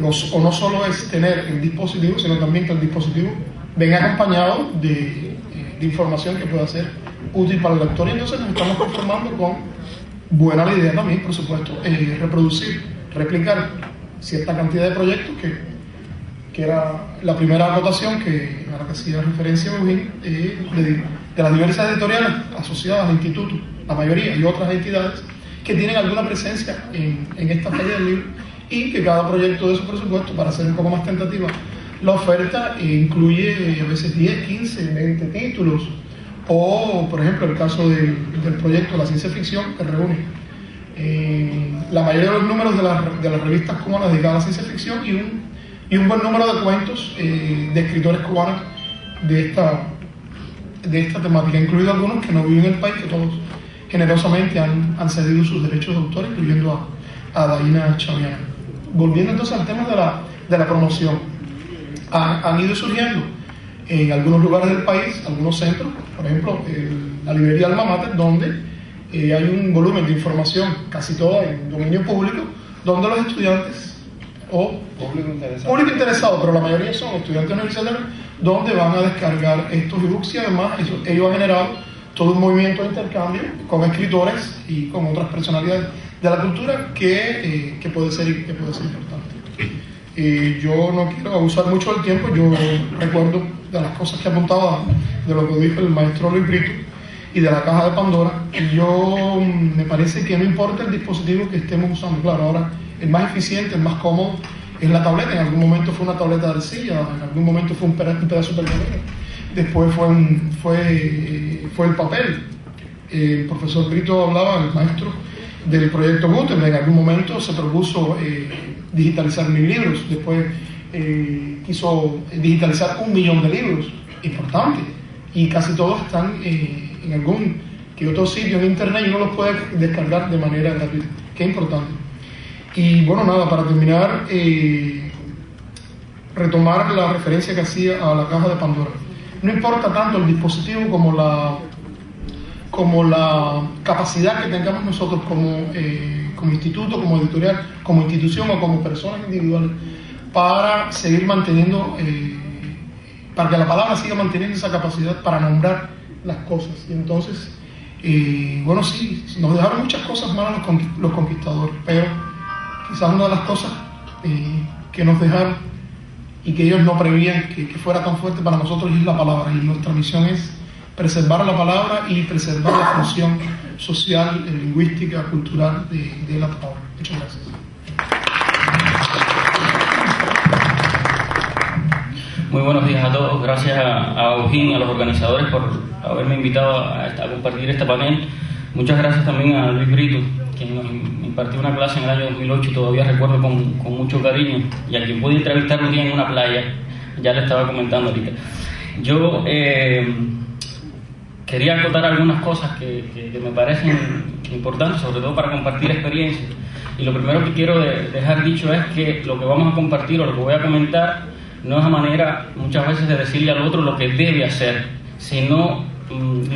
Speaker 6: o no solo es tener el dispositivo, sino también que el dispositivo venga acompañado de información que pueda ser útil para el lector. Y entonces nos estamos conformando con, buena la idea también, por supuesto, reproducir, replicar cierta cantidad de proyectos que era la primera acotación a la que hacía referencia Eugene, de las diversas editoriales asociadas al instituto, la mayoría, y otras entidades que tienen alguna presencia en esta feria del libro, y que cada proyecto de su presupuesto, para hacer un poco más tentativa la oferta, incluye a veces 10, 15, 20 títulos, o por ejemplo el caso del proyecto de la ciencia ficción, que reúne la mayoría de los números de las revistas cubanas dedicadas a la ciencia ficción y un buen número de cuentos de escritores cubanos de esta temática, incluidos algunos que no viven en el país, que todos generosamente han cedido sus derechos de autor, incluyendo a Daina Chaviana. Volviendo entonces al tema de la promoción, han ido surgiendo en algunos lugares del país, algunos centros, por ejemplo, la librería Alma Mater, donde hay un volumen de información, casi toda en dominio público, donde los estudiantes o público interesado, pero la mayoría son estudiantes universitarios, donde van a descargar estos ebooks, y además ello ha generado todo un movimiento de intercambio con escritores y con otras personalidades de la cultura que puede ser importante. Yo no quiero abusar mucho del tiempo. Yo recuerdo de las cosas que apuntaba de lo que dijo el maestro Luis Brito y de la caja de Pandora. Me parece que no importa el dispositivo que estemos usando. Claro, ahora el más eficiente, el más cómodo es la tableta. En algún momento fue una tableta de arcilla, en algún momento fue un pedazo de pergamino, después fue el papel. El profesor Brito hablaba, el maestro, del proyecto Gutenberg. En algún momento se propuso digitalizar 1000 libros, después quiso digitalizar 1 millón de libros, importante, y casi todos están en algún que otro sitio en internet y uno los puede descargar de manera gratuita, que es importante. Y bueno, nada, para terminar, retomar la referencia que hacía a la caja de Pandora. No importa tanto el dispositivo como la capacidad que tengamos nosotros como instituto, como editorial, como institución o como personas individuales, para seguir manteniendo, para que la palabra siga manteniendo esa capacidad para nombrar las cosas. Y entonces, bueno, sí, nos dejaron muchas cosas malas los conquistadores, pero quizás una de las cosas que nos dejaron y que ellos no prevían que fuera tan fuerte para nosotros es la palabra, y nuestra misión es preservar la palabra y preservar la función social, lingüística, cultural de la palabra. Muchas gracias.
Speaker 7: Muy buenos días a todos. Gracias a Eugene y a los organizadores por haberme invitado a compartir este panel. Muchas gracias también a Luis Brito, quien nos impartió una clase en el año 2008 y todavía recuerdo con mucho cariño, y a quien pude entrevistar un día en una playa. Ya le estaba comentando ahorita. Yo quería acotar algunas cosas que me parecen importantes, sobre todo para compartir experiencias. Y lo primero que quiero dejar dicho es que lo que vamos a compartir o lo que voy a comentar no es a manera muchas veces de decirle al otro lo que debe hacer, sino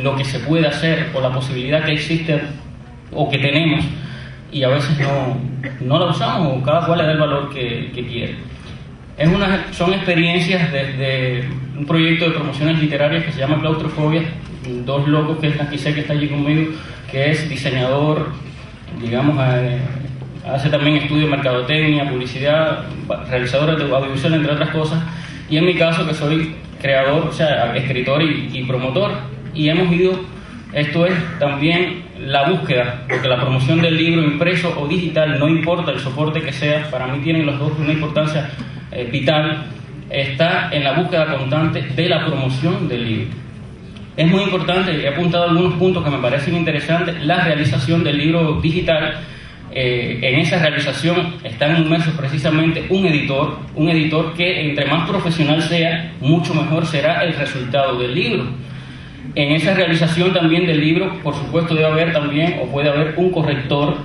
Speaker 7: lo que se puede hacer o la posibilidad que existe o que tenemos, y a veces no la usamos, o cada cual le da el valor que quiere. Son experiencias desde un proyecto de promociones literarias que se llama Claustrofobia, dos locos, que es Naquisé, que está allí conmigo, que es diseñador, digamos, hace también estudios de mercadotecnia, publicidad, realizador de audiovisual, entre otras cosas, y en mi caso, que soy creador, o sea, escritor y promotor, y hemos ido, esto es también la búsqueda, porque la promoción del libro impreso o digital, no importa el soporte que sea, para mí tienen los dos una importancia vital, está en la búsqueda constante de la promoción del libro. Es muy importante, he apuntado algunos puntos que me parecen interesantes, la realización del libro digital. En esa realización están inmersos precisamente un editor que entre más profesional sea, mucho mejor será el resultado del libro. En esa realización también del libro, por supuesto, debe haber también, o puede haber un corrector,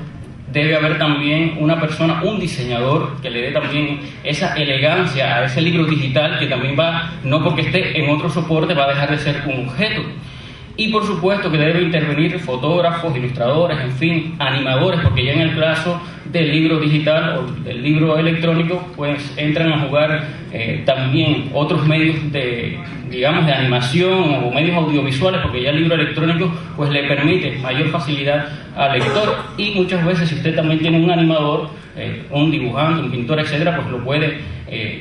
Speaker 7: debe haber también una persona, un diseñador, que le dé también esa elegancia a ese libro digital, que también va, no porque esté en otro soporte, va a dejar de ser un objeto. Y por supuesto que debe intervenir fotógrafos, ilustradores, en fin, animadores, porque ya en el caso del libro digital o del libro electrónico, pues entran a jugar también otros medios de animación o medios audiovisuales, porque ya el libro electrónico pues le permite mayor facilidad al lector, y muchas veces si usted también tiene un animador, un dibujante, un pintor, etcétera, pues lo puede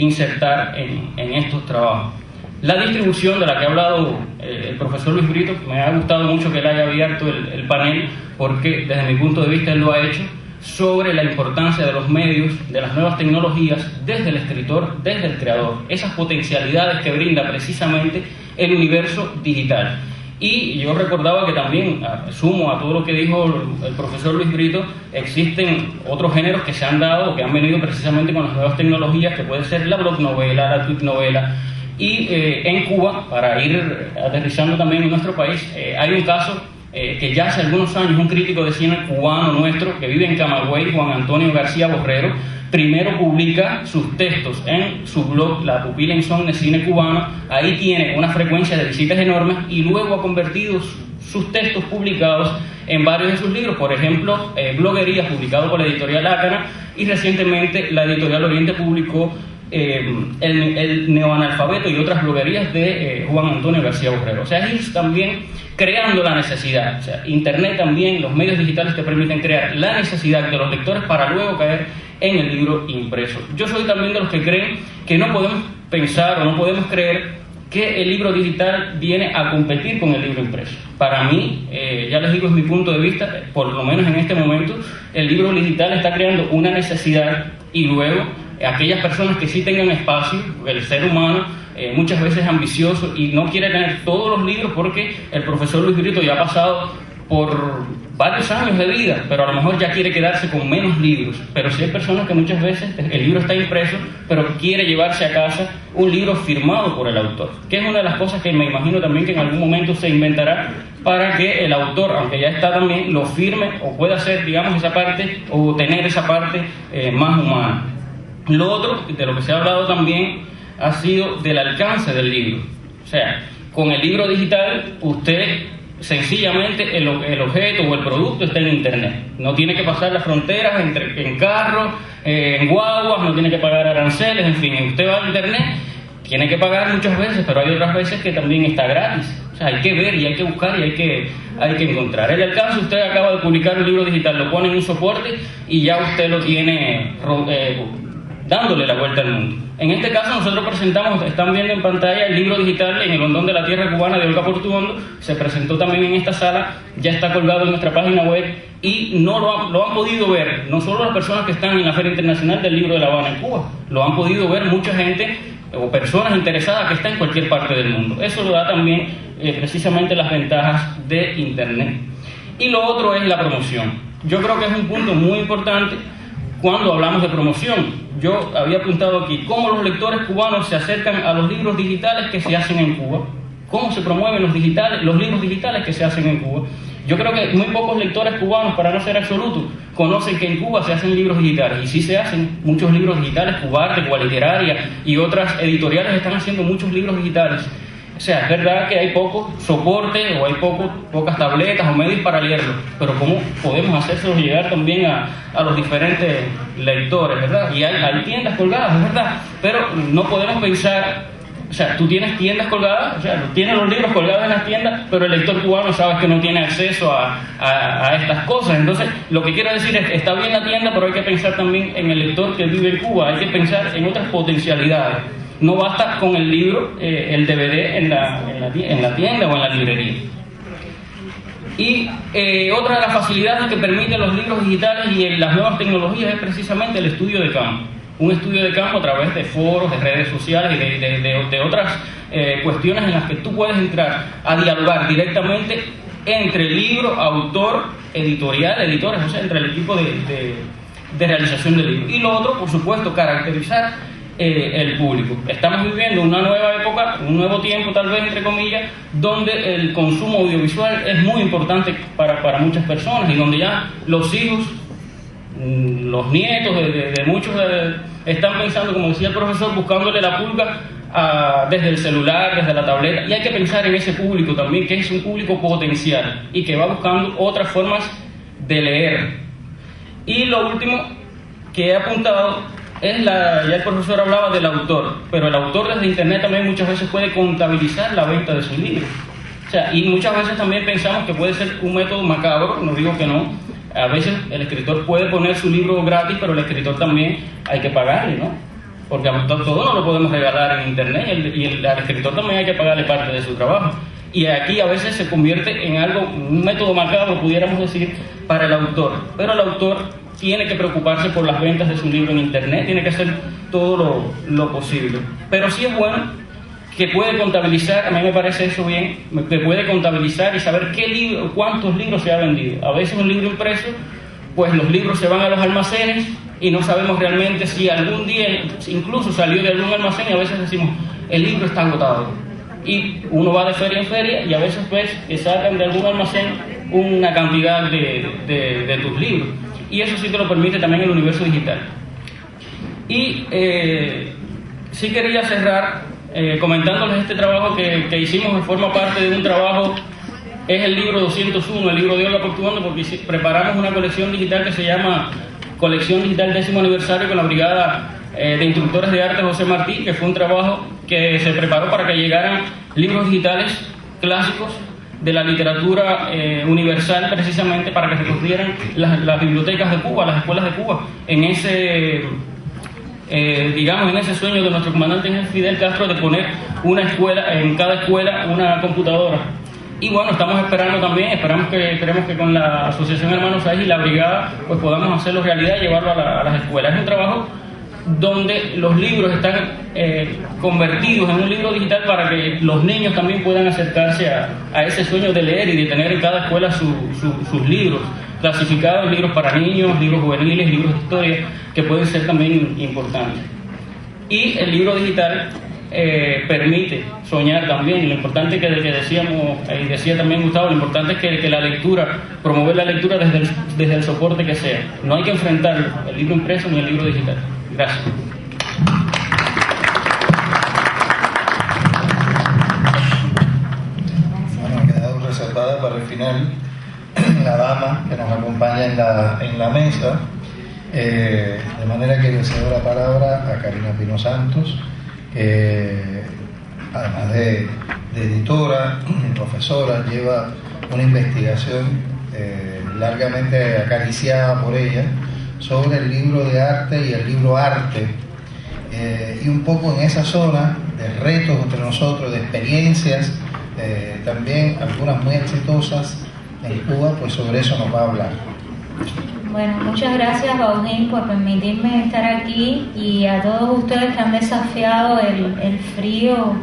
Speaker 7: insertar en estos trabajos. La distribución de la que ha hablado el profesor Luis Brito, me ha gustado mucho que él haya abierto el panel, porque desde mi punto de vista él lo ha hecho, sobre la importancia de los medios, de las nuevas tecnologías, desde el escritor, desde el creador, esas potencialidades que brinda precisamente el universo digital. Y yo recordaba que también, sumo a todo lo que dijo el profesor Luis Brito, existen otros géneros que se han dado, que han venido precisamente con las nuevas tecnologías, que puede ser la blog novela, la tweet novela. Y en Cuba, para ir aterrizando también en nuestro país, hay un caso que ya hace algunos años un crítico de cine cubano nuestro, que vive en Camagüey, Juan Antonio García Borrero, primero publica sus textos en su blog La Pupila Insomne Cine Cubano. Ahí tiene una frecuencia de visitas enormes, y luego ha convertido sus textos publicados en varios de sus libros, por ejemplo, Bloguería, publicado por la editorial Ácana, y recientemente la editorial Oriente publicó el neoanalfabeto y otras bloguerías de Juan Antonio García Borrero. O sea, es también creando la necesidad. O sea, Internet también, los medios digitales te permiten crear la necesidad de los lectores para luego caer en el libro impreso. Yo soy también de los que creen que no podemos pensar o no podemos creer que el libro digital viene a competir con el libro impreso. Para mí, ya les digo, es mi punto de vista, por lo menos en este momento, el libro digital está creando una necesidad, y luego aquellas personas que sí tengan espacio, el ser humano muchas veces es ambicioso y no quiere tener todos los libros, porque el profesor Luis Brito ya ha pasado por varios años de vida, pero a lo mejor ya quiere quedarse con menos libros. Pero sí hay personas que muchas veces el libro está impreso, pero quiere llevarse a casa un libro firmado por el autor, que es una de las cosas que me imagino también que en algún momento se inventará, para que el autor, aunque ya está también, lo firme o pueda hacer, digamos, esa parte, o tener esa parte más humana. Lo otro, de lo que se ha hablado también, ha sido del alcance del libro. O sea, con el libro digital, usted sencillamente el objeto o el producto está en Internet. No tiene que pasar las fronteras en carros, en guaguas, no tiene que pagar aranceles, en fin. Usted va a Internet, tiene que pagar muchas veces, pero hay otras veces que también está gratis. O sea, hay que ver y hay que buscar y hay que encontrar. El alcance, usted acaba de publicar un libro digital, lo pone en un soporte y ya usted lo tiene dándole la vuelta al mundo. En este caso nosotros presentamos, están viendo en pantalla, el libro digital En el Hondón de la Tierra Cubana de Olga Portuondo. Se presentó también en esta sala, ya está colgado en nuestra página web, y no lo han podido ver, no solo las personas que están en la Feria Internacional del Libro de La Habana en Cuba, lo han podido ver mucha gente o personas interesadas que están en cualquier parte del mundo. Eso lo da también precisamente las ventajas de Internet. Y lo otro es la promoción. Yo creo que es un punto muy importante cuando hablamos de promoción. Yo había apuntado aquí cómo los lectores cubanos se acercan a los libros digitales que se hacen en Cuba, cómo se promueven los libros digitales que se hacen en Cuba. Yo creo que muy pocos lectores cubanos, para no ser absoluto, conocen que en Cuba se hacen libros digitales, y sí se hacen muchos libros digitales. Cubarte, Cuba Literaria y otras editoriales están haciendo muchos libros digitales. O sea, es verdad que hay poco soporte o hay pocas tabletas o medios para leerlo, pero ¿cómo podemos hacérselo llegar también a los diferentes lectores, verdad? Y hay tiendas colgadas, es verdad, pero no podemos pensar, o sea, tú tienes tiendas colgadas, o sea, tienes los libros colgados en las tiendas, pero el lector cubano sabes que no tiene acceso a estas cosas. Entonces, lo que quiero decir es que está bien la tienda, pero hay que pensar también en el lector que vive en Cuba, hay que pensar en otras potencialidades. No basta con el libro, el DVD en la tienda o en la librería. Y otra de las facilidades que permiten los libros digitales y las nuevas tecnologías es precisamente el estudio de campo. Un estudio de campo a través de foros, de redes sociales y de otras cuestiones en las que tú puedes entrar a dialogar directamente entre libro, autor, editorial, editores, o sea, entre el equipo de realización del libro. Y lo otro, por supuesto, caracterizar el público. Estamos viviendo una nueva época, un nuevo tiempo tal vez entre comillas, donde el consumo audiovisual es muy importante para muchas personas y donde ya los hijos, los nietos de muchos están pensando, como decía el profesor, buscándole la pulga desde el celular, desde la tableta, y hay que pensar en ese público también, que es un público potencial y que va buscando otras formas de leer. Y lo último que he apuntado es ya el profesor hablaba del autor, pero el autor desde internet también muchas veces puede contabilizar la venta de sus libros. O sea, y muchas veces también pensamos que puede ser un método macabro, no digo que no. A veces el escritor puede poner su libro gratis, pero el escritor también hay que pagarle, ¿no? Porque todo no lo podemos regalar en internet y al escritor también hay que pagarle parte de su trabajo. Y aquí a veces se convierte en algo, un método macabro, pudiéramos decir, para el autor. Pero el autor tiene que preocuparse por las ventas de su libro en internet, tiene que hacer todo lo posible. Pero sí es bueno que puede contabilizar, a mí me parece eso bien, que puede contabilizar y saber cuántos libros se ha vendido. A veces un libro impreso, pues los libros se van a los almacenes y no sabemos realmente si algún día incluso salió de algún almacén, y a veces decimos, el libro está agotado. Y uno va de feria en feria y a veces pues que sacan de algún almacén una cantidad de tus libros. Y eso sí te lo permite también el universo digital. Y sí quería cerrar comentándoles este trabajo que hicimos, que forma parte de un trabajo, es el libro 201, el libro de Olga Portuondo, porque preparamos una colección digital que se llama Colección Digital 10º Aniversario con la Brigada de Instructores de Arte José Martí, que fue un trabajo que se preparó para que llegaran libros digitales clásicos de la literatura universal, precisamente para que se construyeran las bibliotecas de Cuba, las escuelas de Cuba, en ese digamos, en ese sueño de nuestro comandante Fidel Castro de poner una escuela, en cada escuela una computadora. Y bueno, estamos esperando también, esperemos que con la Asociación Hermanos Sáez y la Brigada pues podamos hacerlo realidad y llevarlo a las escuelas. Es un trabajo donde los libros están convertidos en un libro digital para que los niños también puedan acercarse a ese sueño de leer y de tener en cada escuela sus libros, clasificados, libros para niños, libros juveniles, libros de historia, que pueden ser también importantes. Y el libro digital permite soñar también, y lo importante que decíamos, y decía también Gustavo, lo importante es que la lectura, promover la lectura desde el soporte que sea. No hay que enfrentar el libro impreso ni el libro digital. Gracias.
Speaker 5: Bueno, ha quedado reservada para el final la dama que nos acompaña en la mesa, de manera que le cedo la palabra a Karina Pino Santos, que además de editora y profesora, lleva una investigación largamente acariciada por ella sobre el libro de arte y el libro arte, y un poco en esa zona de retos entre nosotros, de experiencias, también algunas muy exitosas en Cuba, pues sobre eso nos va a hablar.
Speaker 8: Bueno, muchas gracias, Baudín, por permitirme estar aquí, y a todos ustedes que han desafiado el frío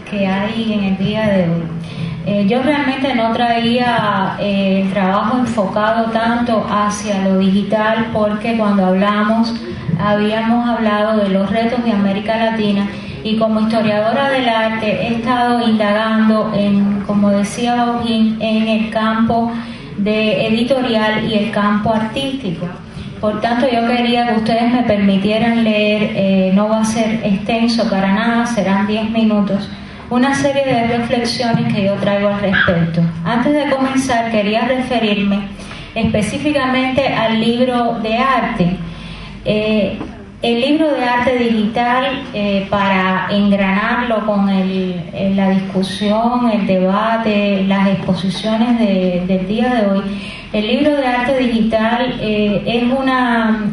Speaker 8: que hay en el día de hoy. Yo realmente no traía el trabajo enfocado tanto hacia lo digital, porque cuando habíamos hablado de los retos de América Latina, y como historiadora del arte he estado indagando como decía Baudín, en el campo de editorial y el campo artístico. Por tanto, yo quería que ustedes me permitieran leer, no va a ser extenso para nada, serán 10 minutos, una serie de reflexiones que yo traigo al respecto. Antes de comenzar, quería referirme específicamente al libro de arte. El libro de arte digital, para engranarlo con la discusión, el debate, las exposiciones del día de hoy, el libro de arte digital es una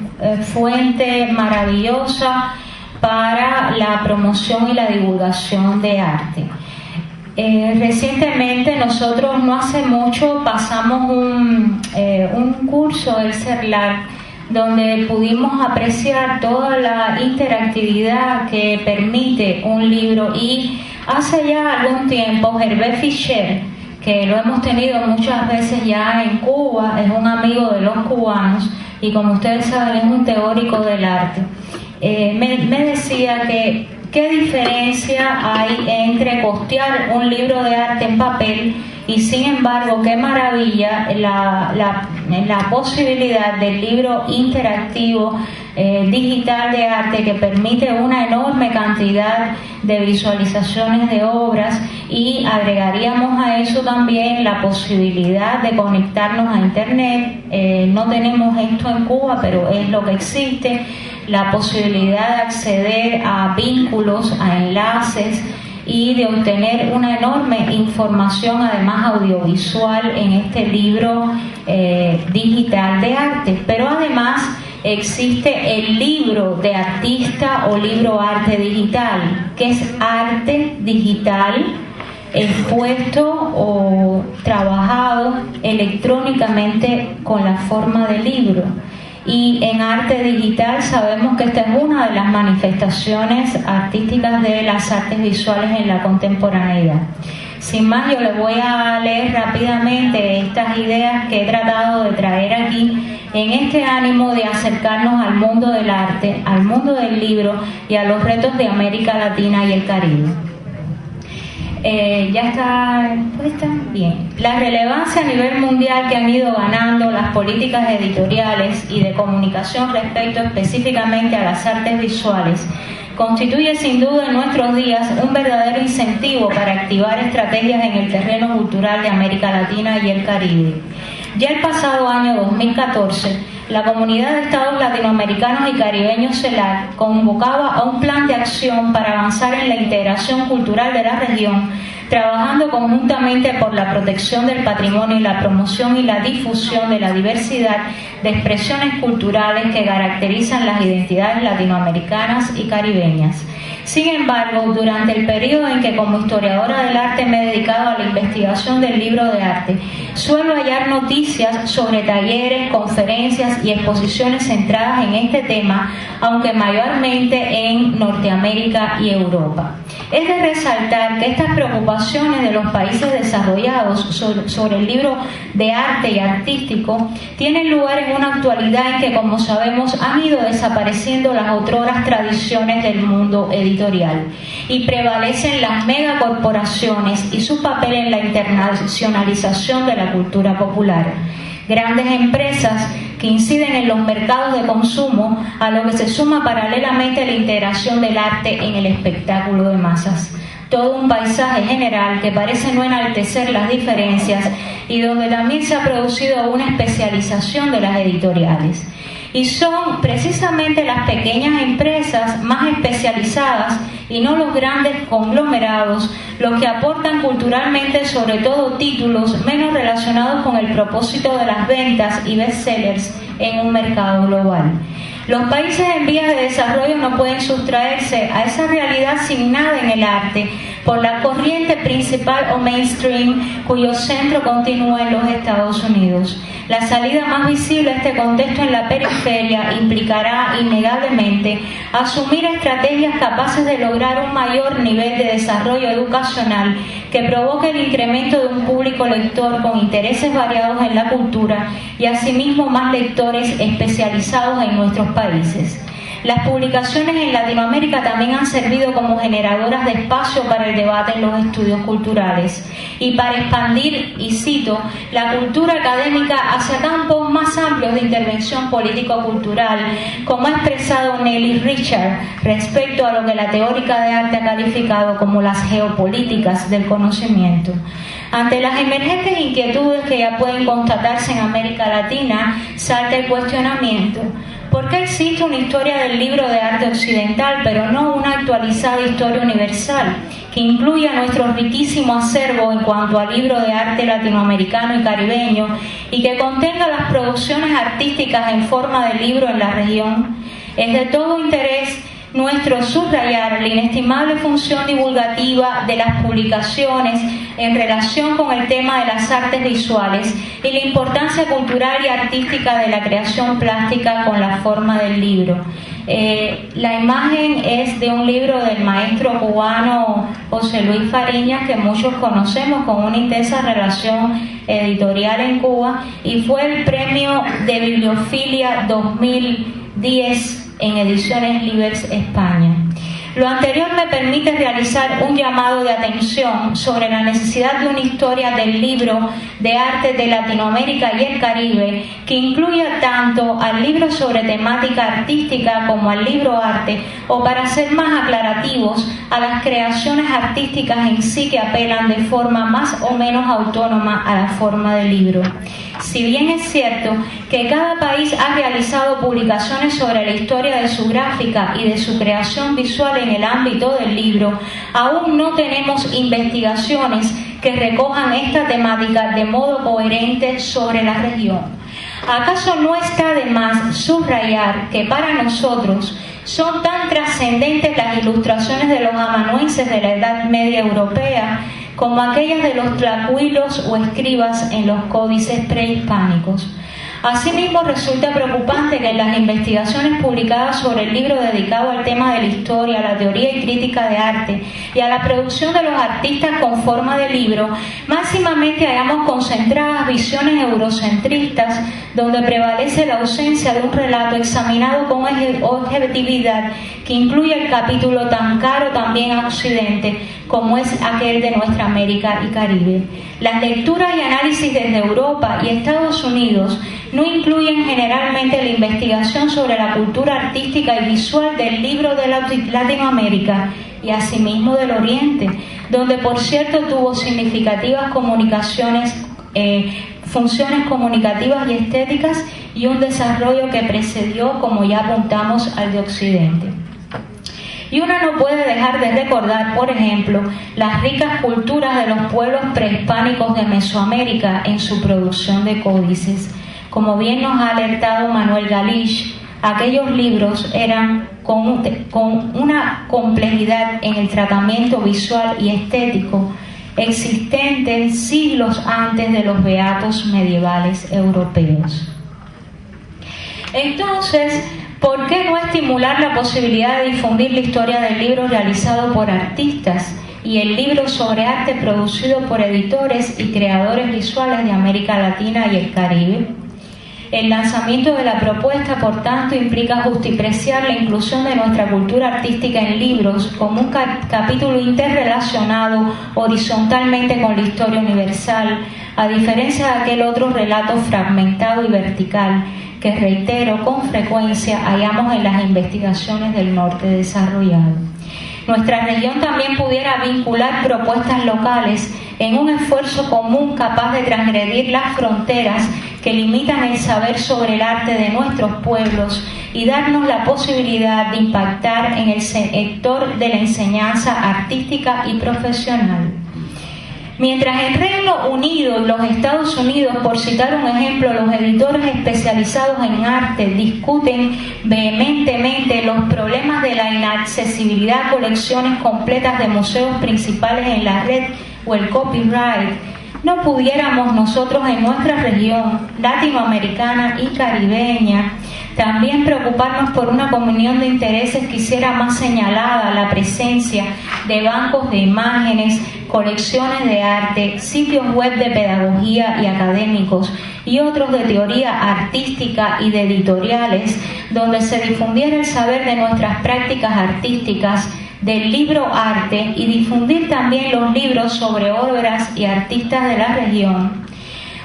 Speaker 8: fuente maravillosa para la promoción y la divulgación de arte. Recientemente, nosotros no hace mucho pasamos un curso del CERLAC donde pudimos apreciar toda la interactividad que permite un libro, y hace ya algún tiempo Herbert Fischer, que lo hemos tenido muchas veces ya en Cuba, es un amigo de los cubanos y como ustedes saben es un teórico del arte, me decía que qué diferencia hay entre costear un libro de arte en papel y sin embargo qué maravilla la posibilidad del libro interactivo digital de arte, que permite una enorme cantidad de visualizaciones de obras, y agregaríamos a eso también la posibilidad de conectarnos a internet. No tenemos esto en Cuba, pero es lo que existe, la posibilidad de acceder a vínculos, a enlaces y de obtener una enorme información, además audiovisual, en este libro digital de arte. Pero además existe el libro de artista o libro arte digital, que es arte digital expuesto o trabajado electrónicamente con la forma de libro. Y en arte digital sabemos que esta es una de las manifestaciones artísticas de las artes visuales en la contemporaneidad. Sin más, yo les voy a leer rápidamente estas ideas que he tratado de traer aquí en este ánimo de acercarnos al mundo del arte, al mundo del libro y a los retos de América Latina y el Caribe. Ya está puesta. Bien. La relevancia a nivel mundial que han ido ganando las políticas editoriales y de comunicación respecto específicamente a las artes visuales constituye sin duda en nuestros días un verdadero incentivo para activar estrategias en el terreno cultural de América Latina y el Caribe. Ya el pasado año 2014, la Comunidad de Estados Latinoamericanos y Caribeños CELAC convocaba a un plan de acción para avanzar en la integración cultural de la región, trabajando conjuntamente por la protección del patrimonio y la promoción y la difusión de la diversidad de expresiones culturales que caracterizan las identidades latinoamericanas y caribeñas. Sin embargo, durante el periodo en que como historiadora del arte me he dedicado a la investigación del libro de arte, suelo hallar noticias sobre talleres, conferencias y exposiciones centradas en este tema, aunque mayormente en Norteamérica y Europa. Es de resaltar que estas preocupaciones de los países desarrollados sobre el libro de arte y artístico tienen lugar en una actualidad en que, como sabemos, han ido desapareciendo las otroras tradiciones del mundo editorial y prevalecen las megacorporaciones y su papel en la internacionalización de la cultura popular. Grandes empresas que inciden en los mercados de consumo, a lo que se suma paralelamente la integración del arte en el espectáculo de masas. Todo un paisaje general que parece no enaltecer las diferencias y donde también se ha producido una especialización de las editoriales. Y son precisamente las pequeñas empresas más especializadas y no los grandes conglomerados los que aportan culturalmente, sobre todo títulos menos relacionados con el propósito de las ventas y bestsellers en un mercado global. Los países en vías de desarrollo no pueden sustraerse a esa realidad asignada en el arte por la corriente principal o mainstream cuyo centro continúa en los Estados Unidos. La salida más visible a este contexto en la periferia implicará innegablemente asumir estrategias capaces de lograr un mayor nivel de desarrollo educacional que provoque el incremento de un público lector con intereses variados en la cultura y asimismo más lectores especializados en nuestros países. Las publicaciones en Latinoamérica también han servido como generadoras de espacio para el debate en los estudios culturales y para expandir, y cito, la cultura académica hacia campos más amplios de intervención político-cultural, como ha expresado Nelly Richard respecto a lo que la teórica de arte ha calificado como las geopolíticas del conocimiento. Ante las emergentes inquietudes que ya pueden constatarse en América Latina, salta el cuestionamiento: ¿por qué existe una historia del libro de arte occidental, pero no una actualizada historia universal que incluya nuestro riquísimo acervo en cuanto a libro de arte latinoamericano y caribeño y que contenga las producciones artísticas en forma de libro en la región? Es de todo interés nuestro subrayar la inestimable función divulgativa de las publicaciones en relación con el tema de las artes visuales y la importancia cultural y artística de la creación plástica con la forma del libro. La imagen es de un libro del maestro cubano José Luis Fariñas, que muchos conocemos, con una intensa relación editorial en Cuba, y fue el premio de Bibliofilia 2010 en Ediciones Libres España. Lo anterior me permite realizar un llamado de atención sobre la necesidad de una historia del libro de arte de Latinoamérica y el Caribe que incluya tanto al libro sobre temática artística como al libro arte, o, para ser más aclarativos, a las creaciones artísticas en sí que apelan de forma más o menos autónoma a la forma del libro. Si bien es cierto que cada país ha realizado publicaciones sobre la historia de su gráfica y de su creación visual en el ámbito del libro, aún no tenemos investigaciones que recojan esta temática de modo coherente sobre la región. ¿Acaso no está de más subrayar que para nosotros son tan trascendentes las ilustraciones de los amanuenses de la Edad Media europea como aquellas de los tlacuilos o escribas en los códices prehispánicos? Asimismo, resulta preocupante que en las investigaciones publicadas sobre el libro dedicado al tema de la historia, la teoría y crítica de arte y a la producción de los artistas con forma de libro, máximamente hayamos concentradas visiones eurocentristas donde prevalece la ausencia de un relato examinado con objetividad que incluya el capítulo tan caro también a Occidente como es aquel de nuestra América y Caribe. Las lecturas y análisis desde Europa y Estados Unidos no incluyen generalmente la investigación sobre la cultura artística y visual del libro de Latinoamérica y asimismo del Oriente, donde por cierto tuvo significativas funciones comunicativas y estéticas y un desarrollo que precedió, como ya apuntamos, al de Occidente. Y uno no puede dejar de recordar, por ejemplo, las ricas culturas de los pueblos prehispánicos de Mesoamérica en su producción de códices. Como bien nos ha alertado Manuel Galich, aquellos libros eran con una complejidad en el tratamiento visual y estético existente siglos antes de los beatos medievales europeos. Entonces, ¿por qué no estimular la posibilidad de difundir la historia del libro realizado por artistas y el libro sobre arte producido por editores y creadores visuales de América Latina y el Caribe? El lanzamiento de la propuesta, por tanto, implica justipreciar la inclusión de nuestra cultura artística en libros como un capítulo interrelacionado horizontalmente con la historia universal, a diferencia de aquel otro relato fragmentado y vertical que, reitero, con frecuencia hallamos en las investigaciones del norte desarrollado. Nuestra región también pudiera vincular propuestas locales en un esfuerzo común capaz de transgredir las fronteras que limitan el saber sobre el arte de nuestros pueblos y darnos la posibilidad de impactar en el sector de la enseñanza artística y profesional. Mientras en Reino Unido y los Estados Unidos, por citar un ejemplo, los editores especializados en arte discuten vehementemente los problemas de la inaccesibilidad a colecciones completas de museos principales en la red o el copyright, ¿no pudiéramos nosotros en nuestra región latinoamericana y caribeña también preocuparnos por una comunión de intereses que hiciera más señalada la presencia de bancos de imágenes, colecciones de arte, sitios web de pedagogía y académicos y otros de teoría artística y de editoriales, donde se difundiera el saber de nuestras prácticas artísticas, del libro arte, y difundir también los libros sobre obras y artistas de la región.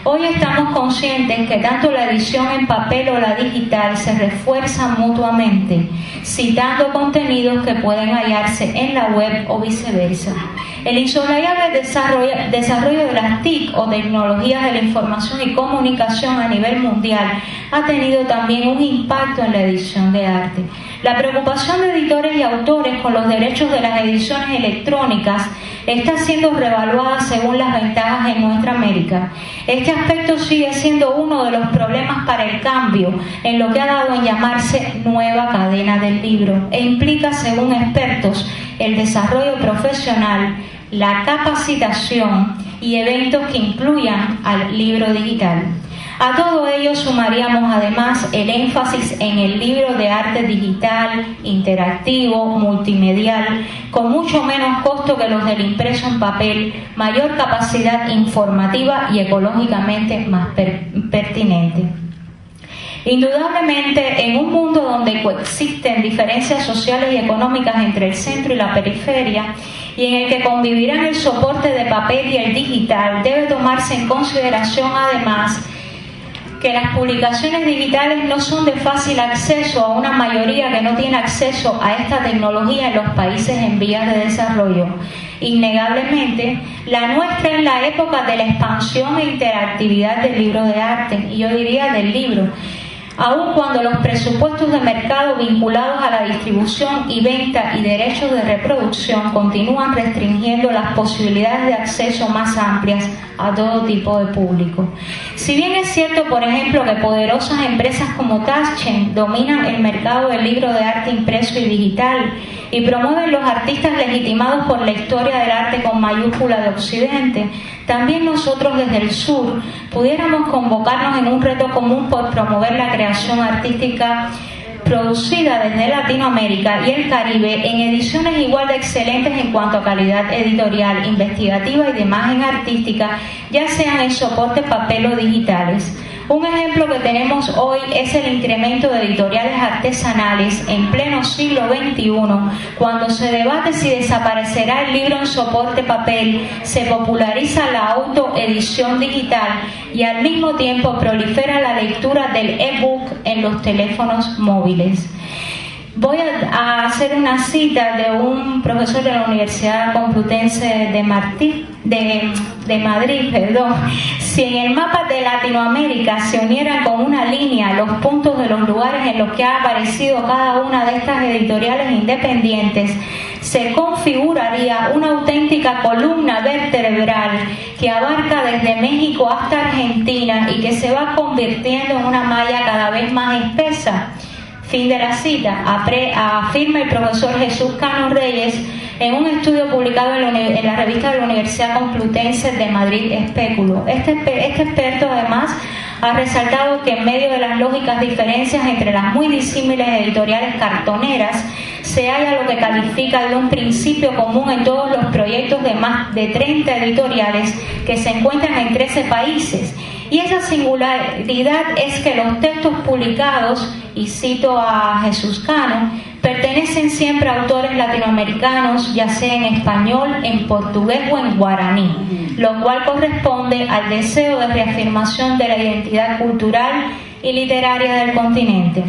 Speaker 8: Hoy estamos conscientes que tanto la edición en papel o la digital se refuerzan mutuamente, citando contenidos que pueden hallarse en la web o viceversa. El insoslayable desarrollo de las TIC o tecnologías de la información y comunicación a nivel mundial ha tenido también un impacto en la edición de arte. La preocupación de editores y autores con los derechos de las ediciones electrónicas está siendo reevaluada según las ventajas en nuestra América. Este aspecto sigue siendo uno de los problemas para el cambio en lo que ha dado en llamarse nueva cadena del libro e implica, según expertos, el desarrollo profesional, la capacitación y eventos que incluyan al libro digital. A todo ello sumaríamos además el énfasis en el libro de arte digital, interactivo, multimedial, con mucho menos costo que los del impreso en papel, mayor capacidad informativa y ecológicamente más pertinente. Indudablemente, en un mundo donde coexisten diferencias sociales y económicas entre el centro y la periferia, y en el que convivirán el soporte de papel y el digital, debe tomarse en consideración además que las publicaciones digitales no son de fácil acceso a una mayoría que no tiene acceso a esta tecnología en los países en vías de desarrollo. Innegablemente, la nuestra es la época de la expansión e interactividad del libro de arte, y yo diría del libro, aun cuando los presupuestos de mercado vinculados a la distribución y venta y derechos de reproducción continúan restringiendo las posibilidades de acceso más amplias a todo tipo de público. Si bien es cierto, por ejemplo, que poderosas empresas como Taschen dominan el mercado del libro de arte impreso y digital y promueven los artistas legitimados por la historia del arte con mayúscula de Occidente, también nosotros desde el sur pudiéramos convocarnos en un reto común por promover la creación artística producida desde Latinoamérica y el Caribe en ediciones igual de excelentes en cuanto a calidad editorial, investigativa y de imagen artística, ya sean en soporte papel o digitales. Un ejemplo que tenemos hoy es el incremento de editoriales artesanales en pleno siglo XXI, cuando se debate si desaparecerá el libro en soporte papel, se populariza la autoedición digital y al mismo tiempo prolifera la lectura del ebook en los teléfonos móviles. Voy a hacer una cita de un profesor de la Universidad Complutense de Madrid. Si en el mapa de Latinoamérica se unieran con una línea los puntos de los lugares en los que ha aparecido cada una de estas editoriales independientes, se configuraría una auténtica columna vertebral que abarca desde México hasta Argentina y que se va convirtiendo en una malla cada vez más espesa. Fin de la cita, afirma el profesor Jesús Cano Reyes en un estudio publicado en la revista de la Universidad Complutense de Madrid, Espéculo. Este experto además ha resaltado que en medio de las lógicas diferencias entre las muy disímiles editoriales cartoneras, se halla lo que califica de un principio común en todos los proyectos de más de 30 editoriales que se encuentran en 13 países. Y esa singularidad es que los textos publicados, y cito a Jesús Cano, pertenecen siempre a autores latinoamericanos, ya sea en español, en portugués o en guaraní, lo cual corresponde al deseo de reafirmación de la identidad cultural y literaria del continente.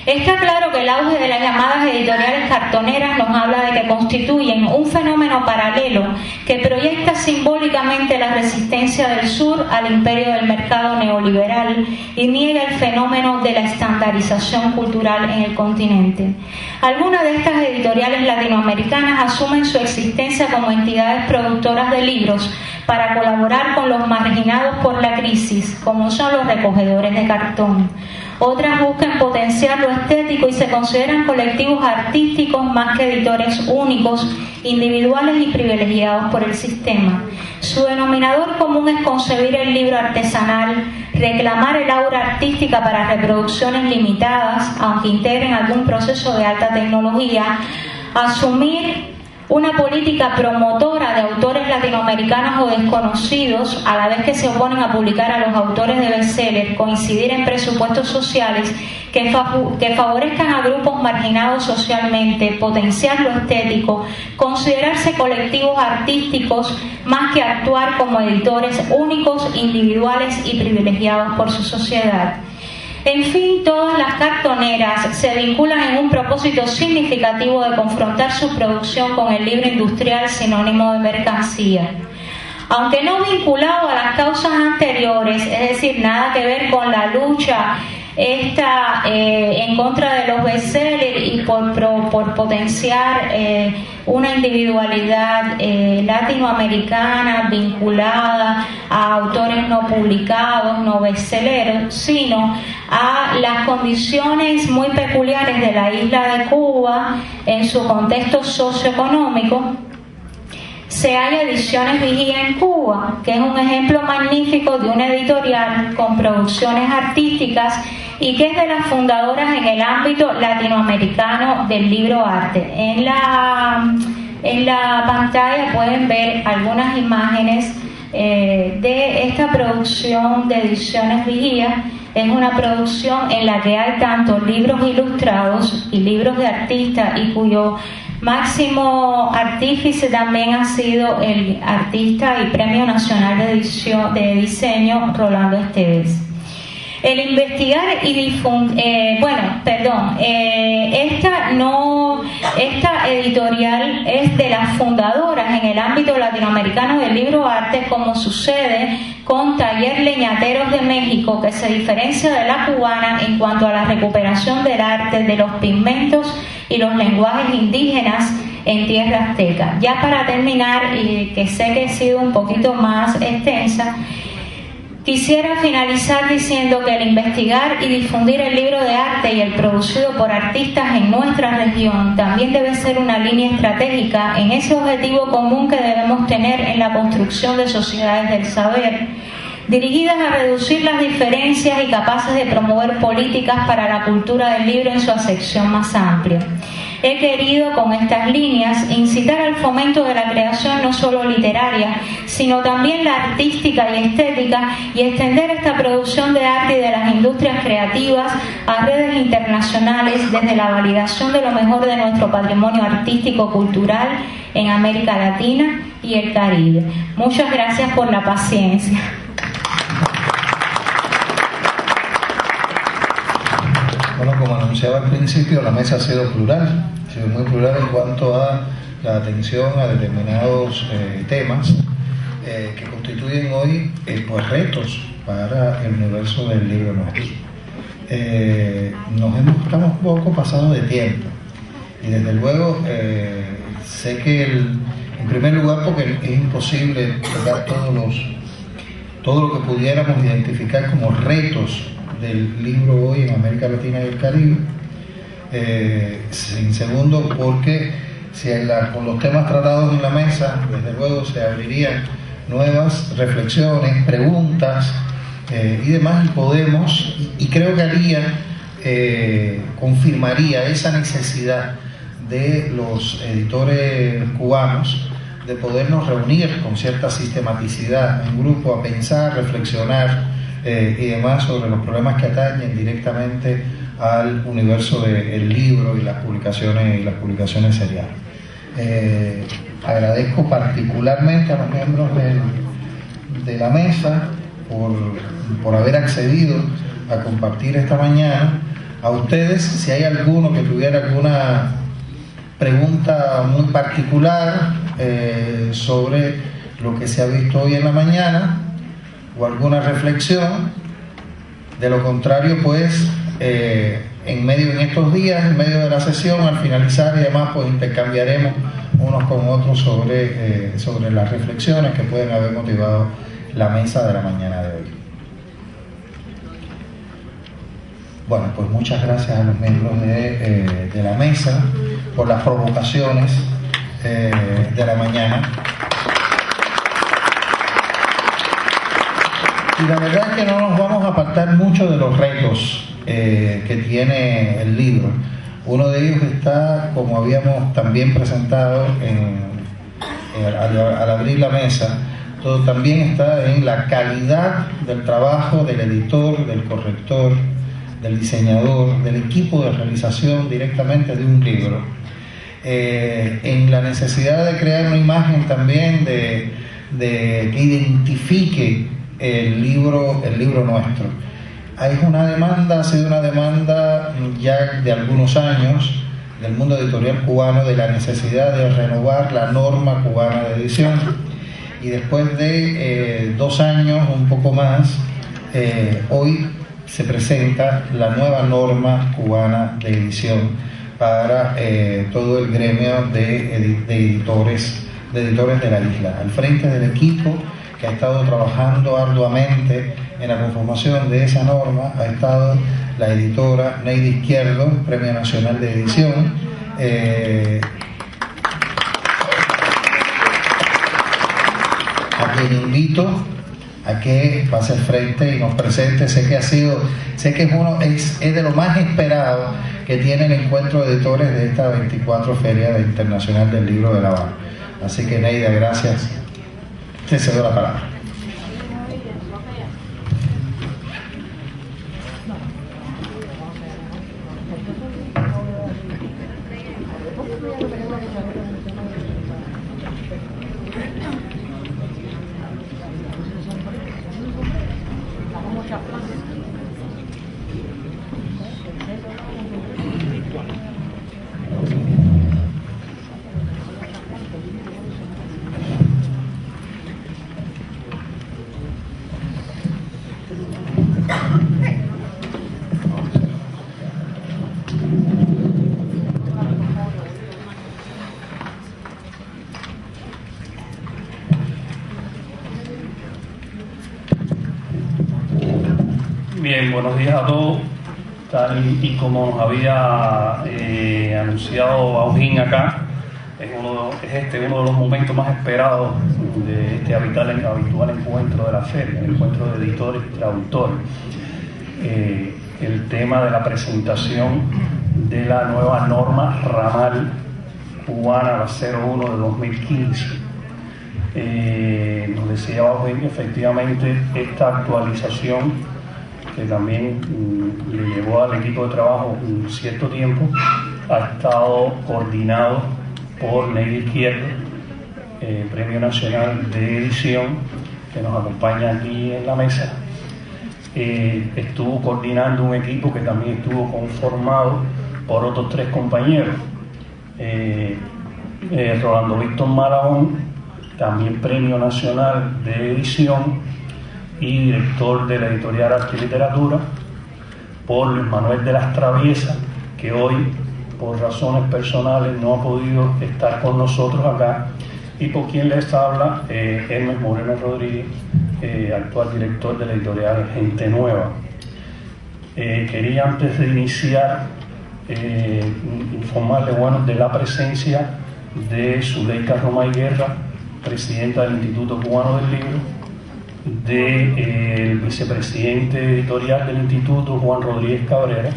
Speaker 8: Está claro que el auge de las llamadas editoriales cartoneras nos habla de que constituyen un fenómeno paralelo que proyecta simbólicamente la resistencia del sur al imperio del mercado neoliberal y niega el fenómeno de la estandarización cultural en el continente. Algunas de estas editoriales latinoamericanas asumen su existencia como entidades productoras de libros, para colaborar con los marginados por la crisis, como son los recogedores de cartón. Otras buscan potenciar lo estético y se consideran colectivos artísticos más que editores únicos, individuales y privilegiados por el sistema. Su denominador común es concebir el libro artesanal, reclamar el aura artística para reproducciones limitadas, aunque integren algún proceso de alta tecnología, asumir una política promotora de autores latinoamericanos o desconocidos, a la vez que se oponen a publicar a los autores de bestseller, coincidir en presupuestos sociales que favorezcan a grupos marginados socialmente, potenciar lo estético, considerarse colectivos artísticos más que actuar como editores únicos, individuales y privilegiados por su sociedad. En fin, todas las cartoneras se vinculan en un propósito significativo de confrontar su producción con el libro industrial sinónimo de mercancía. Aunque no vinculado a las causas anteriores, es decir, nada que ver con la lucha en contra de los bestsellers y por potenciar una individualidad latinoamericana vinculada a autores no publicados, no bestselleros, sino a las condiciones muy peculiares de la isla de Cuba en su contexto socioeconómico. Se halla Ediciones Vigía en Cuba, que es un ejemplo magnífico de una editorial con producciones artísticas y que es de las fundadoras en el ámbito latinoamericano del libro arte. En la pantalla pueden ver algunas imágenes de esta producción de Ediciones Vigía. Es una producción en la que hay tanto libros ilustrados y libros de artistas, y cuyo máximo artífice también ha sido el artista y Premio Nacional de Diseño Rolando Esteves. El investigar y difundir, esta editorial es de las fundadoras en el ámbito latinoamericano del libro arte, como sucede con Taller Leñateros de México, que se diferencia de la cubana en cuanto a la recuperación del arte, de los pigmentos y los lenguajes indígenas en tierra azteca. Ya para terminar, y que sé que he sido un poquito más extensa, quisiera finalizar diciendo que el investigar y difundir el libro de arte y el producido por artistas en nuestra región también debe ser una línea estratégica en ese objetivo común que debemos tener en la construcción de sociedades del saber, dirigidas a reducir las diferencias y capaces de promover políticas para la cultura del libro en su acepción más amplia. He querido con estas líneas incitar al fomento de la creación no solo literaria, sino también la artística y estética, y extender esta producción de arte y de las industrias creativas a redes internacionales desde la validación de lo mejor de nuestro patrimonio artístico-cultural en América Latina y el Caribe. Muchas gracias por la paciencia.
Speaker 5: Bueno, como anunciaba al principio, la mesa ha sido plural, muy plural en cuanto a la atención a determinados temas que constituyen hoy pues retos para el universo del libro nuestro. Estamos un poco pasados de tiempo, y desde luego sé que en primer lugar, porque es imposible tocar todo lo que pudiéramos identificar como retos del libro hoy en América Latina y el Caribe. En segundo, porque con los temas tratados en la mesa, desde luego se abrirían nuevas reflexiones, preguntas y demás, y podemos, y creo que confirmaría esa necesidad de los editores cubanos de podernos reunir con cierta sistematicidad en grupo a pensar, reflexionar y demás sobre los problemas que atañen directamente al universo del libro y las publicaciones seriales. Agradezco particularmente a los miembros de la mesa por haber accedido a compartir esta mañana. A ustedes, si hay alguno que tuviera alguna pregunta muy particular sobre lo que se ha visto hoy en la mañana, o alguna reflexión. De lo contrario, pues en estos días, en medio de la sesión, al finalizar y demás, pues intercambiaremos unos con otros sobre las reflexiones que pueden haber motivado la mesa de la mañana de hoy. Bueno, pues muchas gracias a los miembros de la mesa por las provocaciones de la mañana. Y la verdad es que no nos vamos a apartar mucho de los retos que tiene el libro. Uno de ellos está, como habíamos también presentado al abrir la mesa, también está en la calidad del trabajo del editor, del corrector, del diseñador, del equipo de realización directamente de un libro. En la necesidad de crear una imagen también de que identifique el libro nuestro. Hay una demanda, ha sido una demanda ya de algunos años del mundo editorial cubano de la necesidad de renovar la norma cubana de edición, y después de 2 años, un poco más, hoy se presenta la nueva norma cubana de edición para todo el gremio de editores de la isla. Al frente del equipo que ha estado trabajando arduamente en la conformación de esa norma ha estado la editora Neida Izquierdo, Premio Nacional de Edición, a quien invito a que pase al frente y nos presente. Sé que es de lo más esperado que tiene el encuentro de editores de esta 24 Feria Internacional del Libro de La Habana. Así que, Neida, gracias. Te cedo la palabra.
Speaker 9: Bien, buenos días a todos. Tal y como nos había anunciado Aujín acá, es uno de los momentos más esperados de este habitual encuentro de la feria, el encuentro de editores y traductores. El tema de la presentación de la nueva norma ramal cubana, la 01 de 2015. Nos decía Aujín que efectivamente esta actualización, que también le llevó al equipo de trabajo un cierto tiempo, ha estado coordinado por Neida Izquierdo, Premio Nacional de Edición, que nos acompaña aquí en la mesa. Estuvo coordinando un equipo que también estuvo conformado por otros 3 compañeros. Rolando Víctor Malagón, también Premio Nacional de Edición y director de la editorial Arte y Literatura, por Luis Manuel de las Traviesas, que hoy por razones personales no ha podido estar con nosotros acá, y por quien les habla, Hermes Moreno Rodríguez, actual director de la editorial Gente Nueva. Quería, antes de iniciar, informarles de la presencia de Zuleika Romay Guerra, presidenta del Instituto Cubano del Libro, del vicepresidente editorial del Instituto, Juan Rodríguez Cabrera,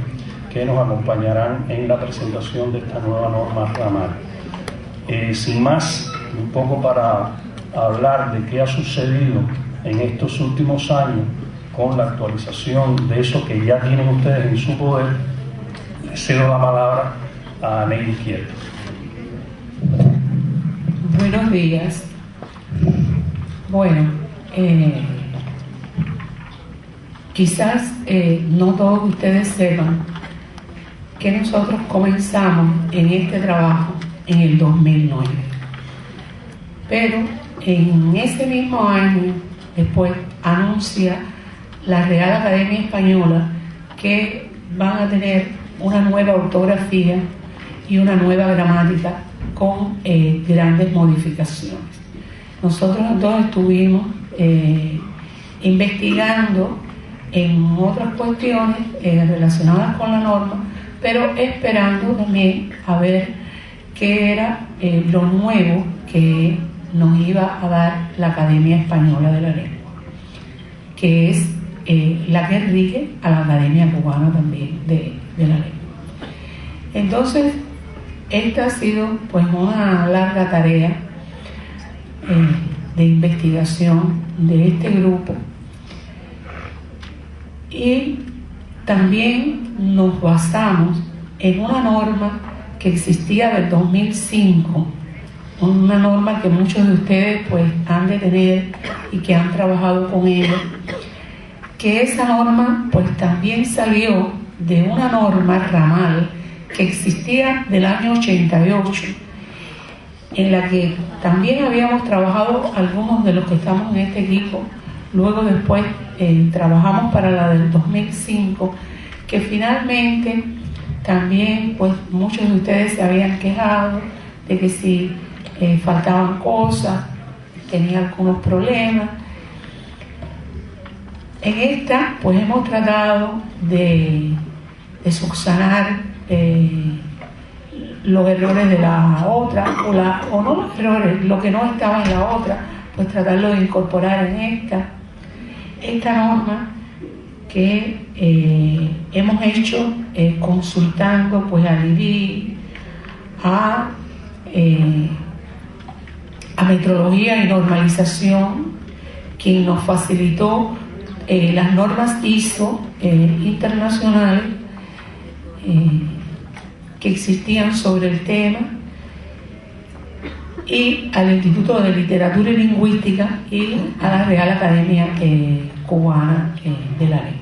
Speaker 9: que nos acompañarán en la presentación de esta nueva norma ramal. Sin más, un poco para hablar de qué ha sucedido en estos últimos años con la actualización de eso que ya tienen ustedes en su poder, les cedo la palabra a Neida Izquierdo.
Speaker 10: Buenos días. Bueno, quizás no todos ustedes sepan que nosotros comenzamos en este trabajo en el 2009, pero en ese mismo año después anuncia la Real Academia Española que van a tener una nueva ortografía y una nueva gramática con grandes modificaciones. Nosotros entonces estuvimos investigando en otras cuestiones relacionadas con la norma, pero esperando también a ver qué era lo nuevo que nos iba a dar la Academia Española de la Lengua, que es la que rige a la Academia Cubana también de la Lengua. Entonces, esta ha sido pues una larga tarea de investigación de este grupo, y también nos basamos en una norma que existía del 2005, una norma que muchos de ustedes pues han de tener y que han trabajado con ella, que esa norma pues también salió de una norma ramal que existía del año 88, en la que también habíamos trabajado algunos de los que estamos en este equipo. Luego después trabajamos para la del 2005, que finalmente también pues muchos de ustedes se habían quejado de que si faltaban cosas, tenía algunos problemas. En esta pues hemos tratado de subsanar los errores de la otra, o no los errores, lo que no estaba en la otra, pues tratarlo de incorporar en esta norma que hemos hecho consultando pues al IBI, a Metrología y Normalización, quien nos facilitó las normas ISO internacionales que existían sobre el tema, y al Instituto de Literatura y Lingüística y a la Real Academia Cubana de la Lengua.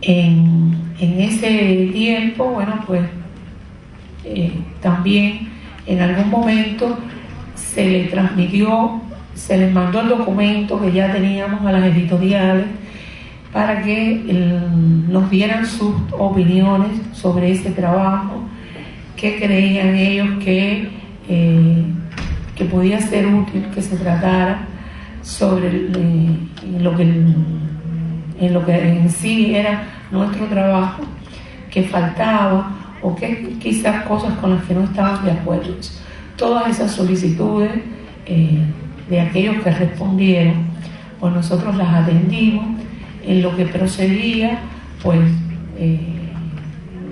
Speaker 10: En ese tiempo, bueno, pues también en algún momento se le transmitió, se les mandó el documento que ya teníamos a las editoriales para que nos dieran sus opiniones sobre ese trabajo, qué creían ellos que podía ser útil que se tratara sobre en lo que en sí era nuestro trabajo, que faltaba o que quizás cosas con las que no estaban de acuerdo. Todas esas solicitudes de aquellos que respondieron, pues nosotros las atendimos. En lo que procedía, pues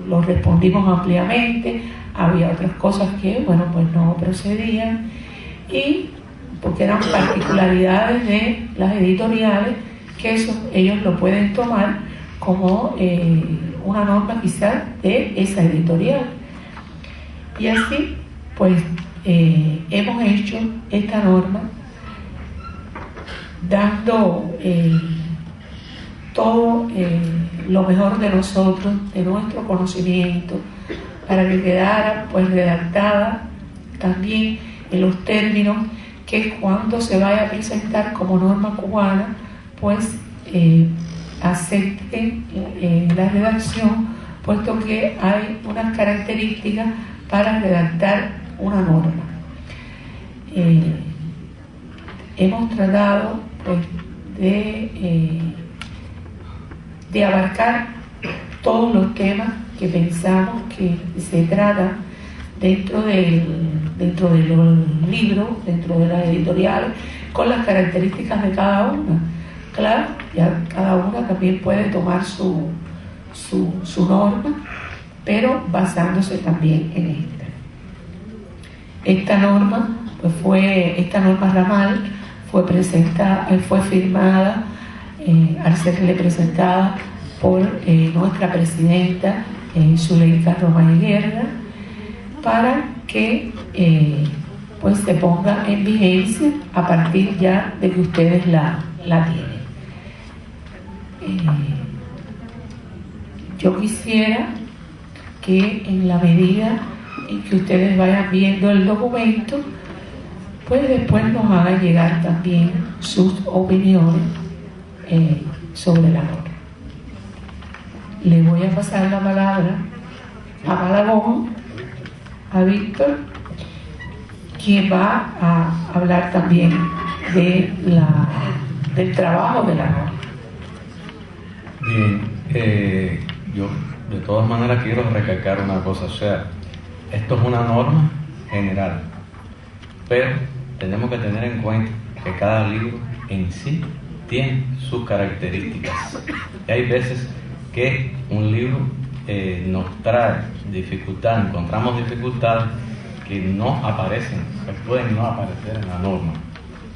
Speaker 10: lo respondimos ampliamente. Había otras cosas que, bueno, pues no procedían, y porque eran particularidades de las editoriales, que eso ellos lo pueden tomar como una norma quizás de esa editorial. Y así, pues hemos hecho esta norma dando todo lo mejor de nosotros, de nuestro conocimiento, para que quedara pues redactada también en los términos que cuando se vaya a presentar como norma cubana, pues acepte la redacción, puesto que hay unas características para redactar una norma. Hemos tratado pues de abarcar todos los temas que pensamos que se tratan dentro del libro, dentro de las editoriales, con las características de cada una. Claro, ya cada una también puede tomar su norma, pero basándose también en esta. Esta norma ramal fue firmada al serle presentada por nuestra presidenta Zuleika Romay Guerra, para que pues se ponga en vigencia a partir ya de que ustedes la tienen. Yo quisiera que en la medida en que ustedes vayan viendo el documento, pues después nos hagan llegar también sus opiniones sobre la norma. Le voy a pasar la palabra a Malagón a Víctor, quien va a hablar también del trabajo de la norma.
Speaker 11: Bien, yo de todas maneras quiero recalcar una cosa, o sea, esto es una norma general, pero tenemos que tener en cuenta que cada libro en sí tiene sus características. Y hay veces que un libro nos trae dificultades, encontramos dificultades que no aparecen, que pueden no aparecer en la norma,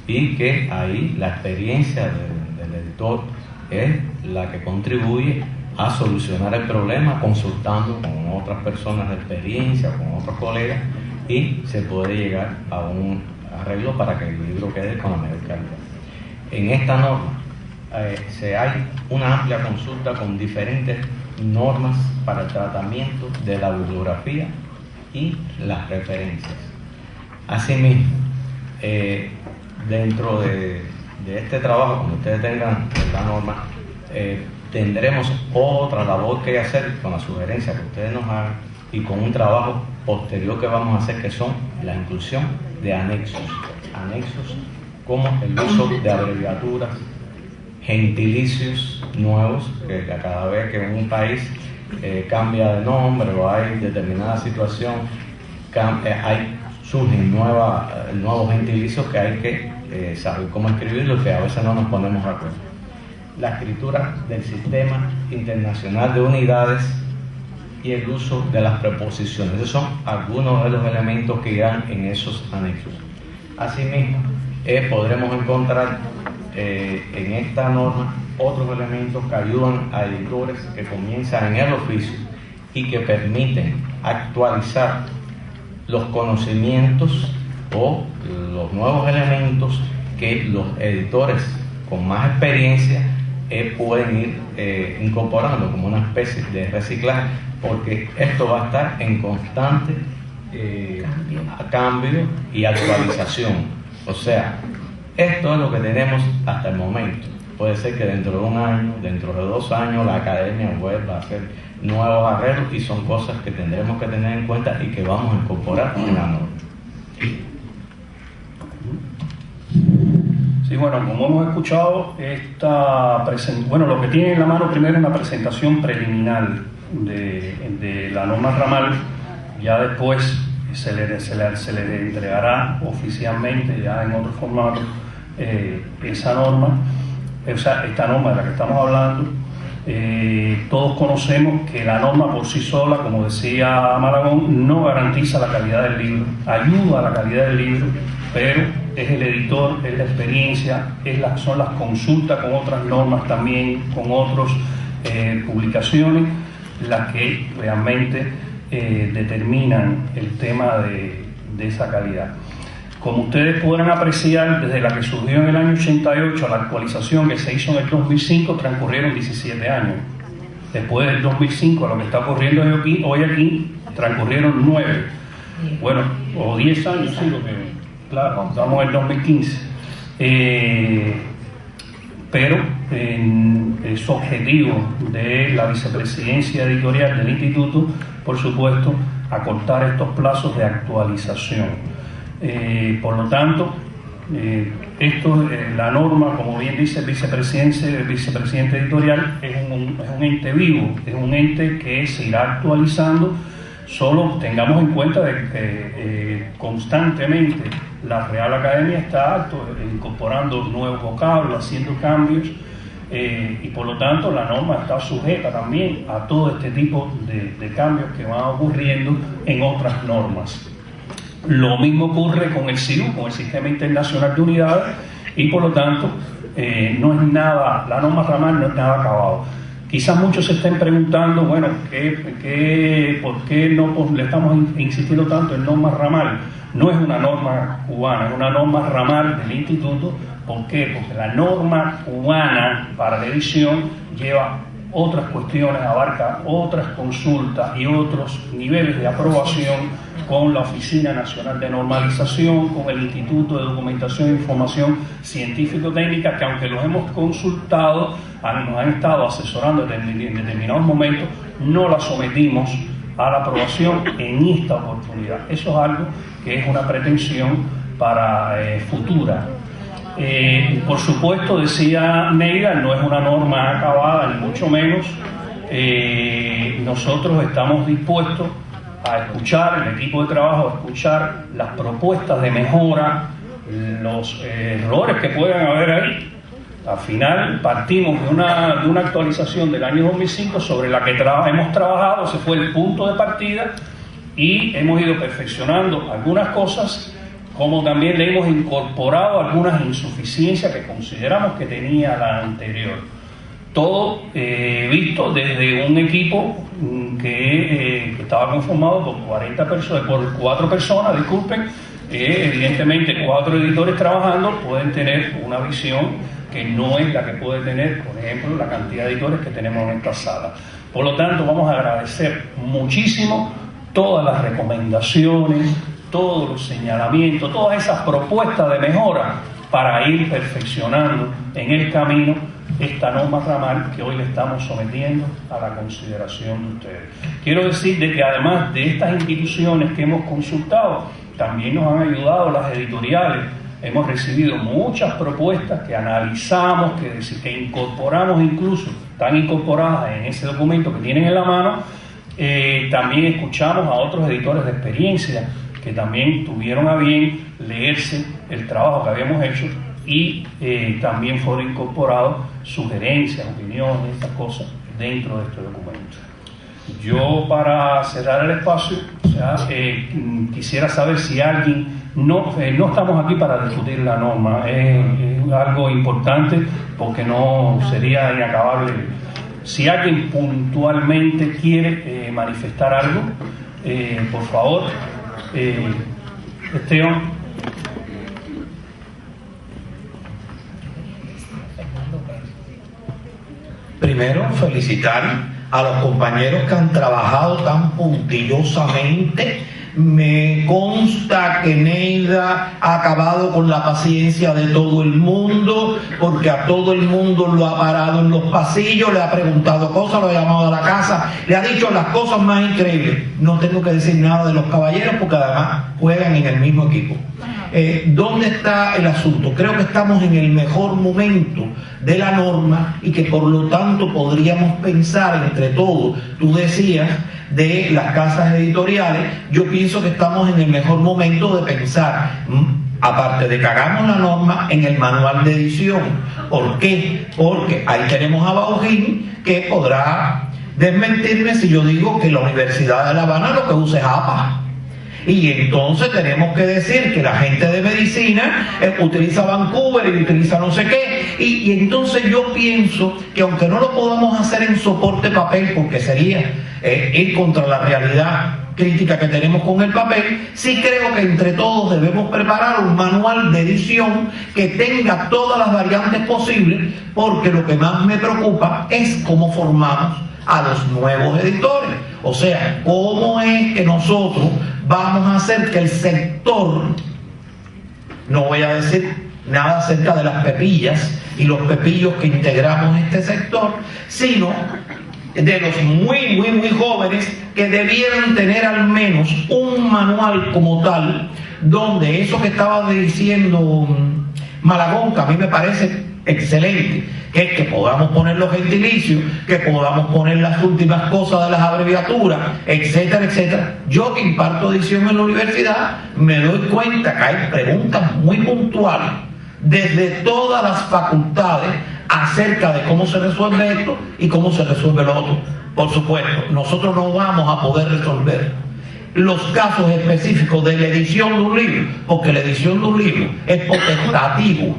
Speaker 11: y que ahí la experiencia del editor es la que contribuye a solucionar el problema, consultando con otras personas de experiencia, con otros colegas, y se puede llegar a un arreglo para que el libro quede con la mayor calidad. En esta norma hay una amplia consulta con diferentes normas para el tratamiento de la bibliografía y las referencias. Asimismo, dentro de este trabajo, cuando ustedes tengan la norma, tendremos otra labor que hacer con la sugerencia que ustedes nos hagan y con un trabajo posterior que vamos a hacer, que son la inclusión de anexos como el uso de abreviaturas, gentilicios nuevos, que cada vez que un país cambia de nombre o hay determinada situación, surgen nuevos gentilicios que hay que saber cómo escribirlos, que a veces no nos ponemos de acuerdo. La escritura del sistema internacional de unidades y el uso de las preposiciones. Esos son algunos de los elementos que irán en esos anexos. Asimismo, podremos encontrar en esta norma otros elementos que ayudan a editores que comienzan en el oficio y que permiten actualizar los conocimientos o los nuevos elementos que los editores con más experiencia pueden ir incorporando como una especie de reciclaje, porque esto va a estar en constante cambio y actualización. O sea, esto es lo que tenemos hasta el momento. Puede ser que dentro de un año, dentro de 2 años, la academia vuelva a hacer nuevos arreglos, y son cosas que tendremos que tener en cuenta y que vamos a incorporar en la norma.
Speaker 9: Sí, bueno, como hemos escuchado, lo que tiene en la mano primero es una presentación preliminar de la norma ramal. Ya después se le entregará oficialmente, ya en otro formato, esa norma, esta norma de la que estamos hablando. Todos conocemos que la norma por sí sola, como decía Malagón, no garantiza la calidad del libro, ayuda a la calidad del libro, pero es el editor, es la experiencia, son las consultas con otras normas también, con otras publicaciones, las que realmente determinan el tema de esa calidad. Como ustedes podrán apreciar, desde la que surgió en el año 88 a la actualización que se hizo en el 2005, transcurrieron 17 años. Después del 2005 a lo que está ocurriendo hoy aquí, transcurrieron 9. Bueno, o 10 años, sí, lo que, claro, estamos en el 2015. Pero es objetivo de la vicepresidencia editorial del instituto, por supuesto, acortar estos plazos de actualización. Por lo tanto, la norma, como bien dice el vicepresidente editorial, es un ente vivo, es un ente que se irá actualizando. Solo tengamos en cuenta de que constantemente la Real Academia está incorporando nuevos vocablos, haciendo cambios, y por lo tanto la norma está sujeta también a todo este tipo de cambios que van ocurriendo en otras normas. Lo mismo ocurre con el SIU, con el Sistema Internacional de Unidades, y por lo tanto no es nada, la norma ramal no es nada acabado. Quizás muchos se estén preguntando, bueno, ¿por qué no le estamos insistiendo tanto en norma ramal? No es una norma cubana, es una norma ramal del instituto. ¿Por qué? Porque la norma cubana para la edición lleva otras cuestiones, abarca otras consultas y otros niveles de aprobación con la Oficina Nacional de Normalización, con el Instituto de Documentación e Información Científico-Técnica, que aunque los hemos consultado, nos han estado asesorando en determinados momentos, no la sometimos a la aprobación en esta oportunidad. Eso es algo que es una pretensión para futura. Por supuesto, decía Neida, no es una norma acabada, ni mucho menos. Nosotros estamos dispuestos a escuchar, el equipo de trabajo, a escuchar las propuestas de mejora, los errores que puedan haber ahí. Al final partimos de una actualización del año 2005 sobre la que hemos trabajado, ese fue el punto de partida, y hemos ido perfeccionando algunas cosas, como también le hemos incorporado algunas insuficiencias que consideramos que tenía la anterior. Todo visto desde un equipo que estaba conformado por 4 personas, disculpen, evidentemente 4 editores trabajando pueden tener una visión que no es la que puede tener, por ejemplo, la cantidad de editores que tenemos en esta sala. Por lo tanto, vamos a agradecer muchísimo todas las recomendaciones, todos los señalamientos, todas esas propuestas de mejora para ir perfeccionando en el camino esta norma ramal que hoy le estamos sometiendo a la consideración de ustedes. Quiero decir de que además de estas instituciones que hemos consultado, también nos han ayudado las editoriales. Hemos recibido muchas propuestas que analizamos, que incorporamos, incluso están incorporadas en ese documento que tienen en la mano. También escuchamos a otros editores de experiencia que también tuvieron a bien leerse el trabajo que habíamos hecho y también fueron incorporados sugerencias, opiniones, estas cosas dentro de este documento. Yo, para cerrar el espacio, quisiera saber si alguien, no estamos aquí para discutir la norma, es algo importante porque no sería inacabable. Si alguien puntualmente quiere manifestar algo, por favor, Esteban.
Speaker 12: Primero, felicitar a los compañeros que han trabajado tan puntillosamente. Me consta que Neida ha acabado con la paciencia de todo el mundo, porque a todo el mundo lo ha parado en los pasillos, le ha preguntado cosas, lo ha llamado a la casa, le ha dicho las cosas más increíbles. No tengo que decir nada de los caballeros porque además juegan en el mismo equipo. ¿Dónde está el asunto? Creo que estamos en el mejor momento de la norma y que por lo tanto podríamos pensar entre todos. Tú decías de las casas editoriales, yo pienso que estamos en el mejor momento de pensar, aparte de que hagamos la norma, en el manual de edición. ¿Por qué? Porque ahí tenemos a Baujín, que podrá desmentirme si yo digo que la Universidad de La Habana lo que usa es APA. Y entonces tenemos que decir que la gente de medicina utiliza Vancouver y utiliza no sé qué. Y entonces yo pienso que aunque no lo podamos hacer en soporte papel, porque sería ir contra la realidad crítica que tenemos con el papel, sí creo que entre todos debemos preparar un manual de edición que tenga todas las variantes posibles, porque lo que más me preocupa es cómo formamos a los nuevos editores. O sea, cómo es que nosotros vamos a hacer que el sector, no voy a decir nada acerca de las pepillas y los pepillos que integramos este sector, sino de los muy jóvenes que debieran tener al menos un manual como tal, donde eso que estaba diciendo Malagón, que a mí me parece excelente, que es que podamos poner los gentilicios, que podamos poner las últimas cosas de las abreviaturas, etcétera, etcétera. Yo que imparto edición en la universidad, me doy cuenta que hay preguntas muy puntuales desde todas las facultades acerca de cómo se resuelve esto y cómo se resuelve lo otro. Por supuesto, nosotros no vamos a poder resolver los casos específicos de la edición de un libro, porque la edición de un libro es potestativo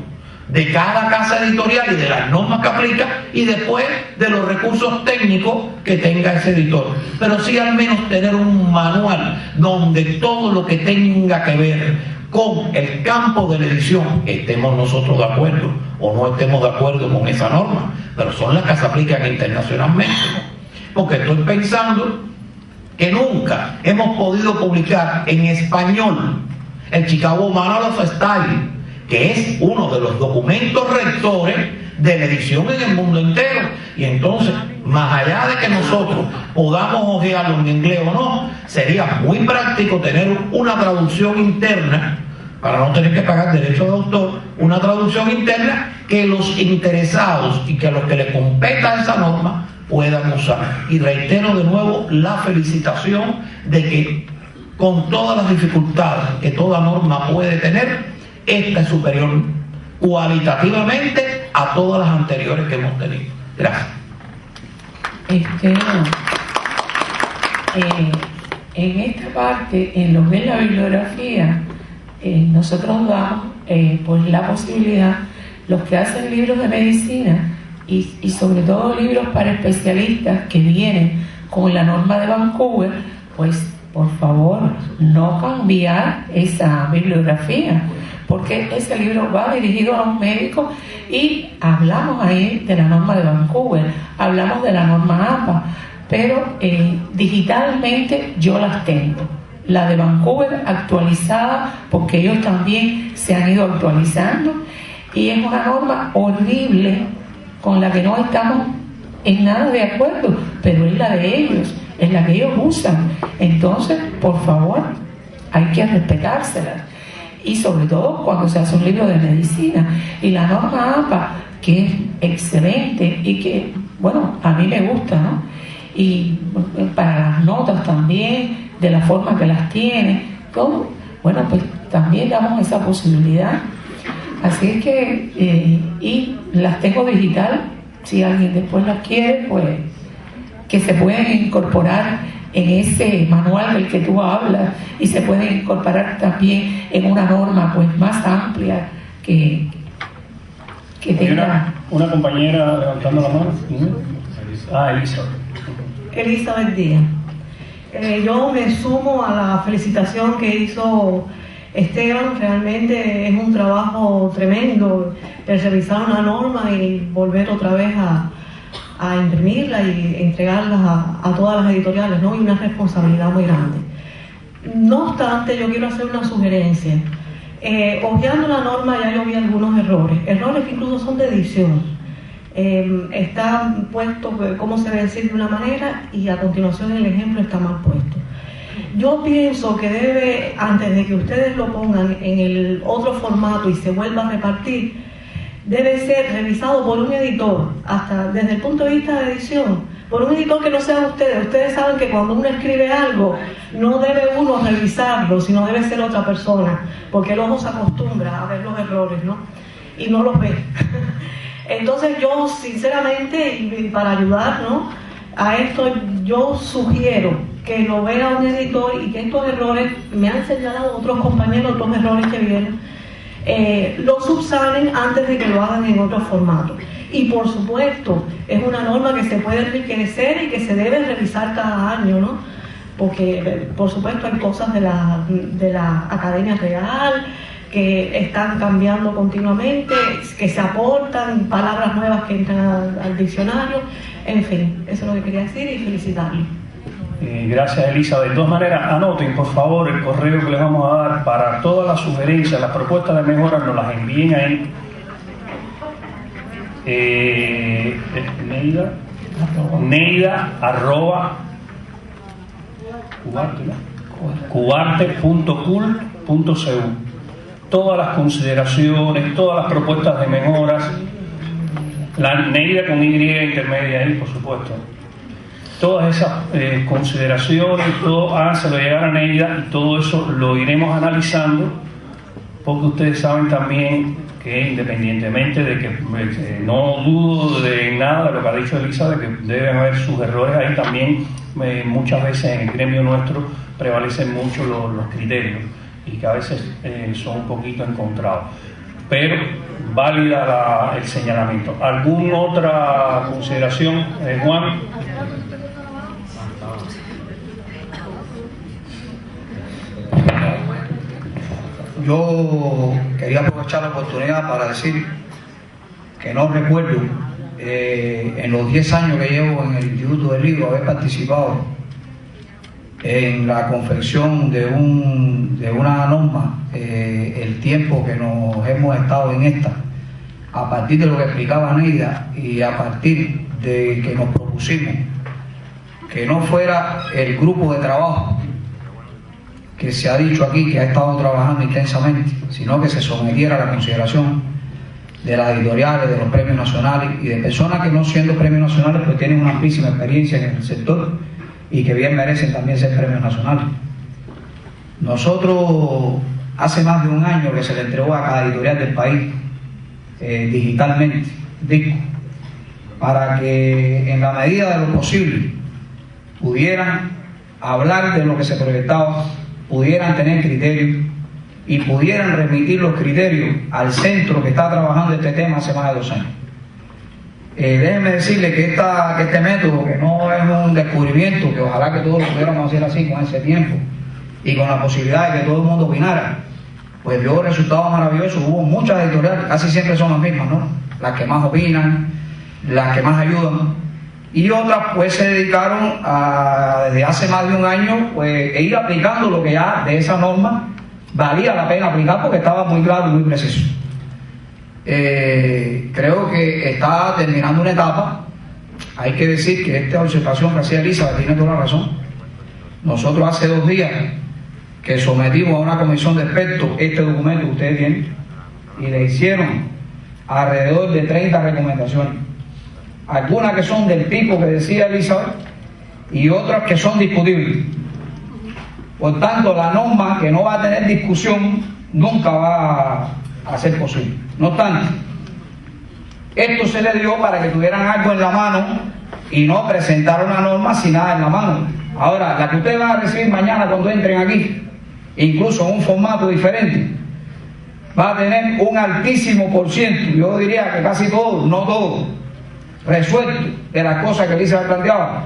Speaker 12: de cada casa editorial y de las normas que aplica y después de los recursos técnicos que tenga ese editor. Pero sí al menos tener un manual donde todo lo que tenga que ver con el campo de la edición, estemos nosotros de acuerdo o no estemos de acuerdo con esa norma, pero son las que se aplican internacionalmente. Porque estoy pensando que nunca hemos podido publicar en español el Chicago Manual of Style, que es uno de los documentos rectores de la edición en el mundo entero. Y entonces, más allá de que nosotros podamos hojearlo en inglés o no, sería muy práctico tener una traducción interna, para no tener que pagar derechos de autor, una traducción interna que los interesados y que a los que les competa esa norma puedan usar. Y reitero de nuevo la felicitación de que, con todas las dificultades que toda norma puede tener, esta es superior cualitativamente a todas las anteriores que hemos tenido. Gracias.
Speaker 10: En esta parte, en lo que es la bibliografía, nosotros damos pues la posibilidad, los que hacen libros de medicina y sobre todo libros para especialistas que vienen con la norma de Vancouver, pues por favor no cambiar esa bibliografía, porque ese libro va dirigido a los médicos y hablamos ahí de la norma de Vancouver, hablamos de la norma APA, pero digitalmente yo las tengo. La de Vancouver actualizada, porque ellos también se han ido actualizando, y es una norma horrible con la que no estamos en nada de acuerdo, pero es la de ellos, es la que ellos usan. Entonces, por favor, hay que respetársela, y sobre todo cuando se hace un libro de medicina. Y la norma APA, que es excelente y que, bueno, a mí me gusta, ¿no? Y para las notas también, de la forma que las tiene, todo, bueno, pues también damos esa posibilidad. Así es que, y las tengo digital, si alguien después las quiere, pues que se pueden incorporar en ese manual del que tú hablas, y se pueden incorporar también en una norma pues más amplia que tenga.
Speaker 9: Una compañera levantando la mano. Elizabeth.
Speaker 13: Elizabeth Díaz. Yo me sumo a la felicitación que hizo Esteban. Realmente es un trabajo tremendo el revisar una norma y volver otra vez a imprimirla y entregarla a todas las editoriales, ¿no? Y una responsabilidad muy grande. No obstante, yo quiero hacer una sugerencia. Hojeando la norma ya yo vi algunos errores que incluso son de edición. Está puesto cómo se debe decir de una manera y a continuación el ejemplo está mal puesto. Yo pienso que debe, antes de que ustedes lo pongan en el otro formato y se vuelva a repartir, debe ser revisado por un editor, hasta desde el punto de vista de edición, por un editor que no sean ustedes. Ustedes saben que cuando uno escribe algo, no debe uno revisarlo, sino debe ser otra persona, porque el ojo se acostumbra a ver los errores, ¿no? Y no los ve. Entonces yo sinceramente, y para ayudar, ¿no?, a esto, yo sugiero que lo vea un editor y que estos errores, me han señalado otros compañeros, otros errores que vienen, lo subsanen antes de que lo hagan en otro formato. Y por supuesto, es una norma que se puede enriquecer y que se debe revisar cada año, ¿no? Porque por supuesto hay cosas de la Academia Real que están cambiando continuamente, que se aportan palabras nuevas que entran al diccionario. En fin, eso es lo que quería decir y felicitarle.
Speaker 9: Gracias, Elisa. De todas maneras, anoten por favor el correo que les vamos a dar para todas las sugerencias, las propuestas de mejora, nos las envíen ahí. Neida@cubarte.cool.cu. Todas las consideraciones, todas las propuestas de mejoras, la Neida con Y intermedia ahí, por supuesto. Todas esas consideraciones, todo, háganselo llegar a Neida, y todo eso lo iremos analizando, porque ustedes saben también que, independientemente de que no dudo de nada de lo que ha dicho Elisa, de que deben haber sus errores ahí también, muchas veces en el gremio nuestro prevalecen mucho los criterios, y que a veces son un poquito encontrados, pero válida el señalamiento. ¿Alguna otra consideración, Juan?
Speaker 14: Yo quería aprovechar la oportunidad para decir que no recuerdo en los 10 años que llevo en el Instituto del Libro haber participado en la confección de una norma, el tiempo que nos hemos estado en esta, a partir de lo que explicaba Neida y a partir de que nos propusimos que no fuera el grupo de trabajo que se ha dicho aquí que ha estado trabajando intensamente, sino que se sometiera a la consideración de las editoriales, de los premios nacionales y de personas que no siendo premios nacionales pues tienen una amplísima experiencia en el sector y que bien merecen también ser premios nacionales. Nosotros hace más de un año que se le entregó a cada editorial del país digitalmente disco para que en la medida de lo posible pudieran hablar de lo que se proyectaba, pudieran tener criterios y pudieran remitir los criterios al centro que está trabajando este tema hace más de 2 años. Déjenme decirle que este método, que no es un descubrimiento, que ojalá que todos lo pudiéramos hacer así con ese tiempo y con la posibilidad de que todo el mundo opinara, pues dio resultados maravillosos. Hubo muchas editoriales, casi siempre son las mismas, ¿no? Las que más opinan, las que más ayudan, y otras pues se dedicaron a, desde hace más de un año, pues ir aplicando lo que ya de esa norma valía la pena aplicar porque estaba muy claro y muy preciso. Creo que está terminando una etapa. Hay que decir que esta observación que hacía Elizabeth tiene toda la razón. Nosotros hace 2 días que sometimos a una comisión de expertos este documento que ustedes tienen y le hicieron alrededor de 30 recomendaciones, algunas que son del tipo que decía Elizabeth y otras que son discutibles. Por tanto, la norma que no va a tener discusión nunca va a ser posible. No obstante, esto se le dio para que tuvieran algo en la mano y no presentar una norma sin nada en la mano. Ahora, la que ustedes van a recibir mañana cuando entren aquí, incluso en un formato diferente, va a tener un altísimo %, yo diría que casi todo, no todo, resuelto de las cosas que Elizabeth planteaba,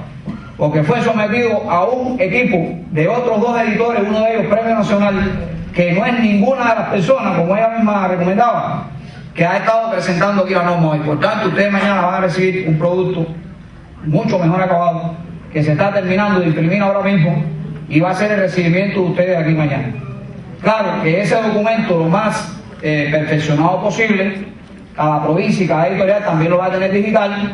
Speaker 14: porque fue sometido a un equipo de otros 2 editores, uno de ellos Premio Nacional, que no es ninguna de las personas, como ella misma recomendaba, que ha estado presentando aquí la norma hoy. Por tanto, ustedes mañana van a recibir un producto mucho mejor acabado, que se está terminando de imprimir ahora mismo y va a ser el recibimiento de ustedes aquí mañana. Claro que ese documento lo más perfeccionado posible, cada provincia y cada editorial también lo va a tener digital,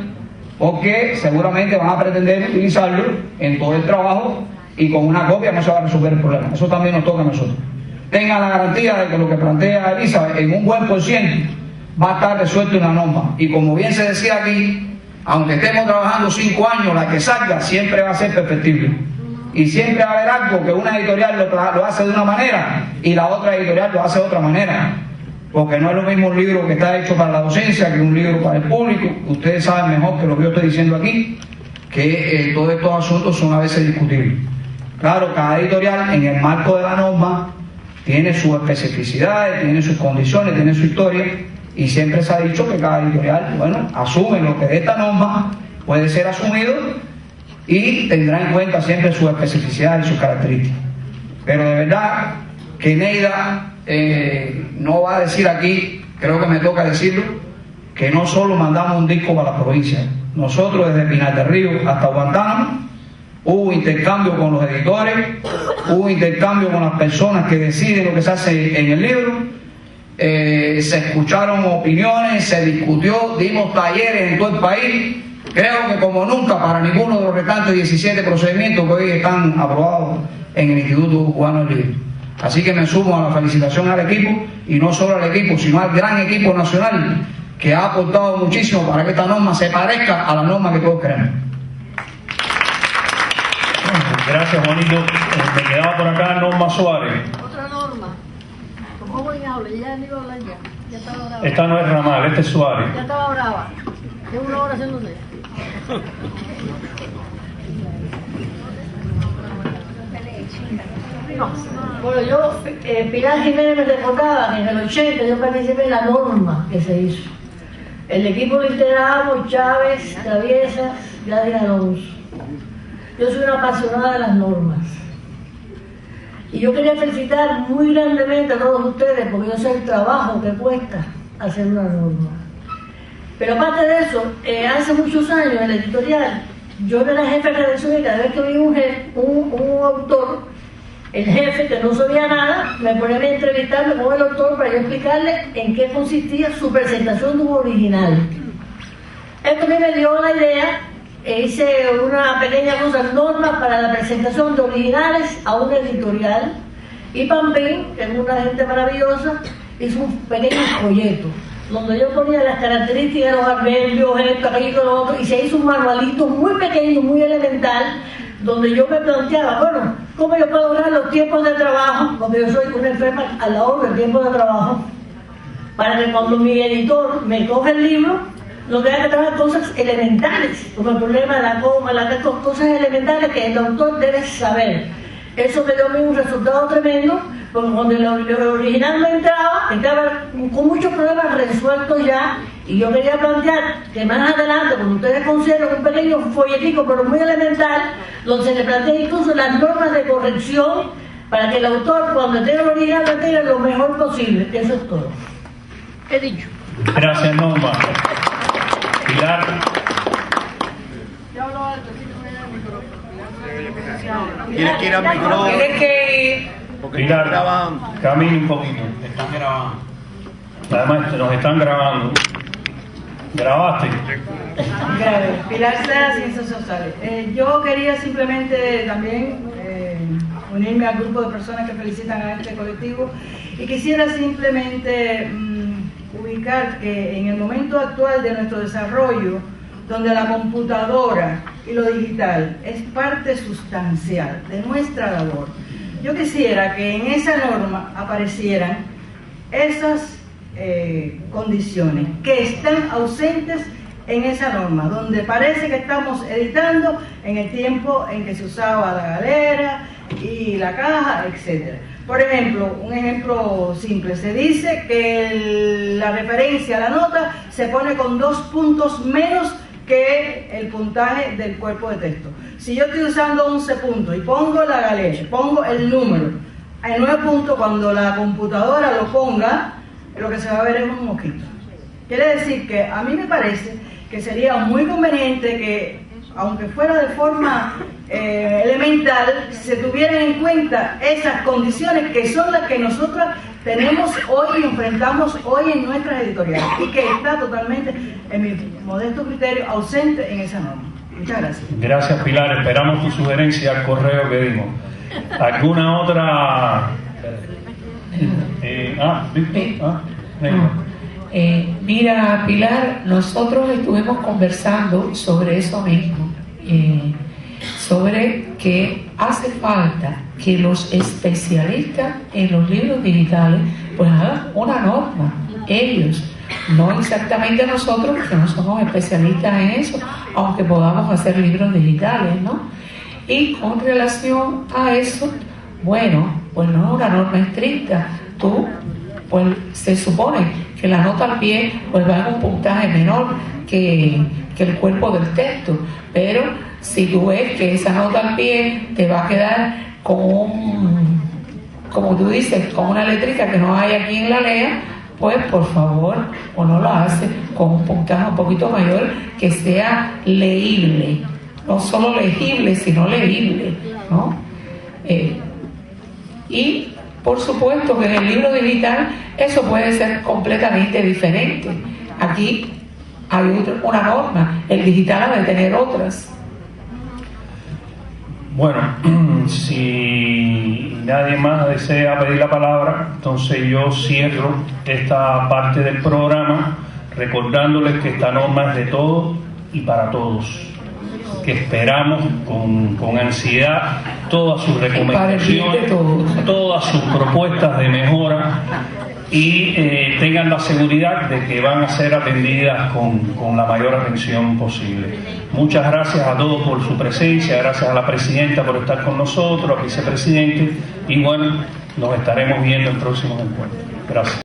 Speaker 14: porque seguramente van a pretender utilizarlo en todo el trabajo y con una copia no se va a resolver el problema. Eso también nos toca a nosotros. Tengan la garantía de que lo que plantea Elizabeth en un buen % va a estar resuelto en la norma. Y como bien se decía aquí, aunque estemos trabajando 5 años, la que salga siempre va a ser perfectible. Y siempre va a haber algo que una editorial lo hace de una manera y la otra editorial lo hace de otra manera. Porque no es lo mismo un libro que está hecho para la docencia que un libro para el público. Ustedes saben mejor que lo que yo estoy diciendo aquí, que todos estos asuntos son a veces discutibles. Claro, cada editorial en el marco de la norma tiene sus especificidades, tiene sus condiciones, tiene su historia, y siempre se ha dicho que cada editorial, bueno, asume lo que de esta norma puede ser asumido y tendrá en cuenta siempre sus especificidades y sus características. Pero de verdad que Neida no va a decir aquí, creo que me toca decirlo, que no solo mandamos un disco para la provincia. Nosotros desde Pinar del Río hasta Guantánamo hubo intercambio con los editores, hubo intercambio con las personas que deciden lo que se hace en el libro, se escucharon opiniones, se discutió, dimos talleres en todo el país, creo que como nunca para ninguno de los restantes 17 procedimientos que hoy están aprobados en el Instituto Cubano del Libro. Así que me sumo a la felicitación al equipo, y no solo al equipo, sino al gran equipo nacional que ha aportado muchísimo para que esta norma se parezca a la norma que todos queremos.
Speaker 9: Gracias, Juanito. Me quedaba por acá Norma Suárez.
Speaker 15: Otra norma. ¿Cómo voy a hablar? Ya no iba a hablar ya. Ya estaba brava.
Speaker 9: Esta no es Ramal, esta es Suárez.
Speaker 15: Ya estaba brava. Llevo 1 hora haciéndose. No. Bueno, yo, Pilar Jiménez me recordaba que en el 80 yo participé en la norma que se hizo. El equipo literado, Chávez, Traviesas, Gladys Alonso. Yo soy una apasionada de las normas. Y yo quería felicitar muy grandemente a todos ustedes porque yo sé el trabajo que cuesta hacer una norma. Pero aparte de eso, hace muchos años en la editorial, yo era la jefe de redacción y cada vez que vi un autor, el jefe, que no sabía nada, me ponía a entrevistarme con el autor para yo explicarle en qué consistía su presentación de un original. Esto a mí me dio la idea, e hice una pequeña cosa, normas para la presentación de originales a una editorial, y Pampín, que es una gente maravillosa, hizo un pequeño folleto donde yo ponía las características de los adverbios, esto, aquello, lo otro, y se hizo un manualito muy pequeño, muy elemental, donde yo me planteaba, bueno, ¿cómo yo puedo hablar los tiempos de trabajo? Porque yo soy una enferma a la hora del tiempo de trabajo, para que cuando mi editor me coge el libro, no tenga que trabajar cosas elementales, como el problema de la coma, cosas elementales que el autor debe saber. Eso me dio a mí un resultado tremendo, porque cuando el original me entraba con muchos problemas resueltos ya, y yo quería plantear que más adelante, cuando ustedes consideren un pequeño folletico, pero muy elemental, donde se le plantea incluso las normas de corrección, para que el autor, cuando tenga el original, lo tenga lo mejor posible. Eso es todo. He dicho.
Speaker 9: Gracias, Norma. Pilar.
Speaker 16: Tienes que ir al micrófono.
Speaker 10: Tienes que ir.
Speaker 9: Pilar, camina un poquito.
Speaker 16: Están grabando.
Speaker 9: Además, nos están grabando. ¿Grabaste?
Speaker 17: Pilar Sara, Ciencias Sociales. Yo quería simplemente también unirme al grupo de personas que felicitan a este colectivo y quisiera simplemente ubicar que en el momento actual de nuestro desarrollo, donde la computadora y lo digital es parte sustancial de nuestra labor, yo quisiera que en esa norma aparecieran esas condiciones que están ausentes en esa norma, donde parece que estamos editando en el tiempo en que se usaba la galera y la caja, etc. Por ejemplo, un ejemplo simple, se dice que la referencia a la nota se pone con 2 puntos menos que el puntaje del cuerpo de texto. Si yo estoy usando 11 puntos y pongo la galera, pongo el número, en 9 puntos, cuando la computadora lo ponga, lo que se va a ver es un mosquito. Quiere decir que a mí me parece que sería muy conveniente que, aunque fuera de forma elemental, se tuvieran en cuenta esas condiciones que son las que nosotros tenemos hoy y enfrentamos hoy en nuestras editoriales, y que está totalmente, en mi modesto criterio, ausente en esa norma. Muchas gracias.
Speaker 9: Gracias, Pilar. Esperamos tu sugerencia al correo que dimos. ¿Alguna otra?
Speaker 10: Mira, Pilar, nosotros estuvimos conversando sobre eso mismo, sobre que hace falta que los especialistas en los libros digitales pues hagan una norma, ellos, no exactamente nosotros, que no somos especialistas en eso, aunque podamos hacer libros digitales, ¿no? Y con relación a eso, bueno, pues no es una norma estricta. Tú, pues se supone que la nota al pie pues va en un puntaje menor que el cuerpo del texto, pero si tú ves que esa nota al pie te va a quedar con como tú dices, con una letrica que no hay aquí en la LEA, pues por favor, uno lo hace con un puntaje un poquito mayor, que sea leíble, no solo legible, sino leíble, ¿no? Y por supuesto que en el libro digital eso puede ser completamente diferente. Aquí hay una norma, el digital ha de tener otras.
Speaker 9: Bueno, si nadie más desea pedir la palabra, entonces yo cierro esta parte del programa recordándoles que esta norma es de todos y para todos, que esperamos con ansiedad todas sus recomendaciones, todas sus propuestas de mejora, y tengan la seguridad de que van a ser atendidas con la mayor atención posible. Muchas gracias a todos por su presencia, gracias a la presidenta por estar con nosotros, al vicepresidente, y bueno, nos estaremos viendo en próximos encuentros. Gracias.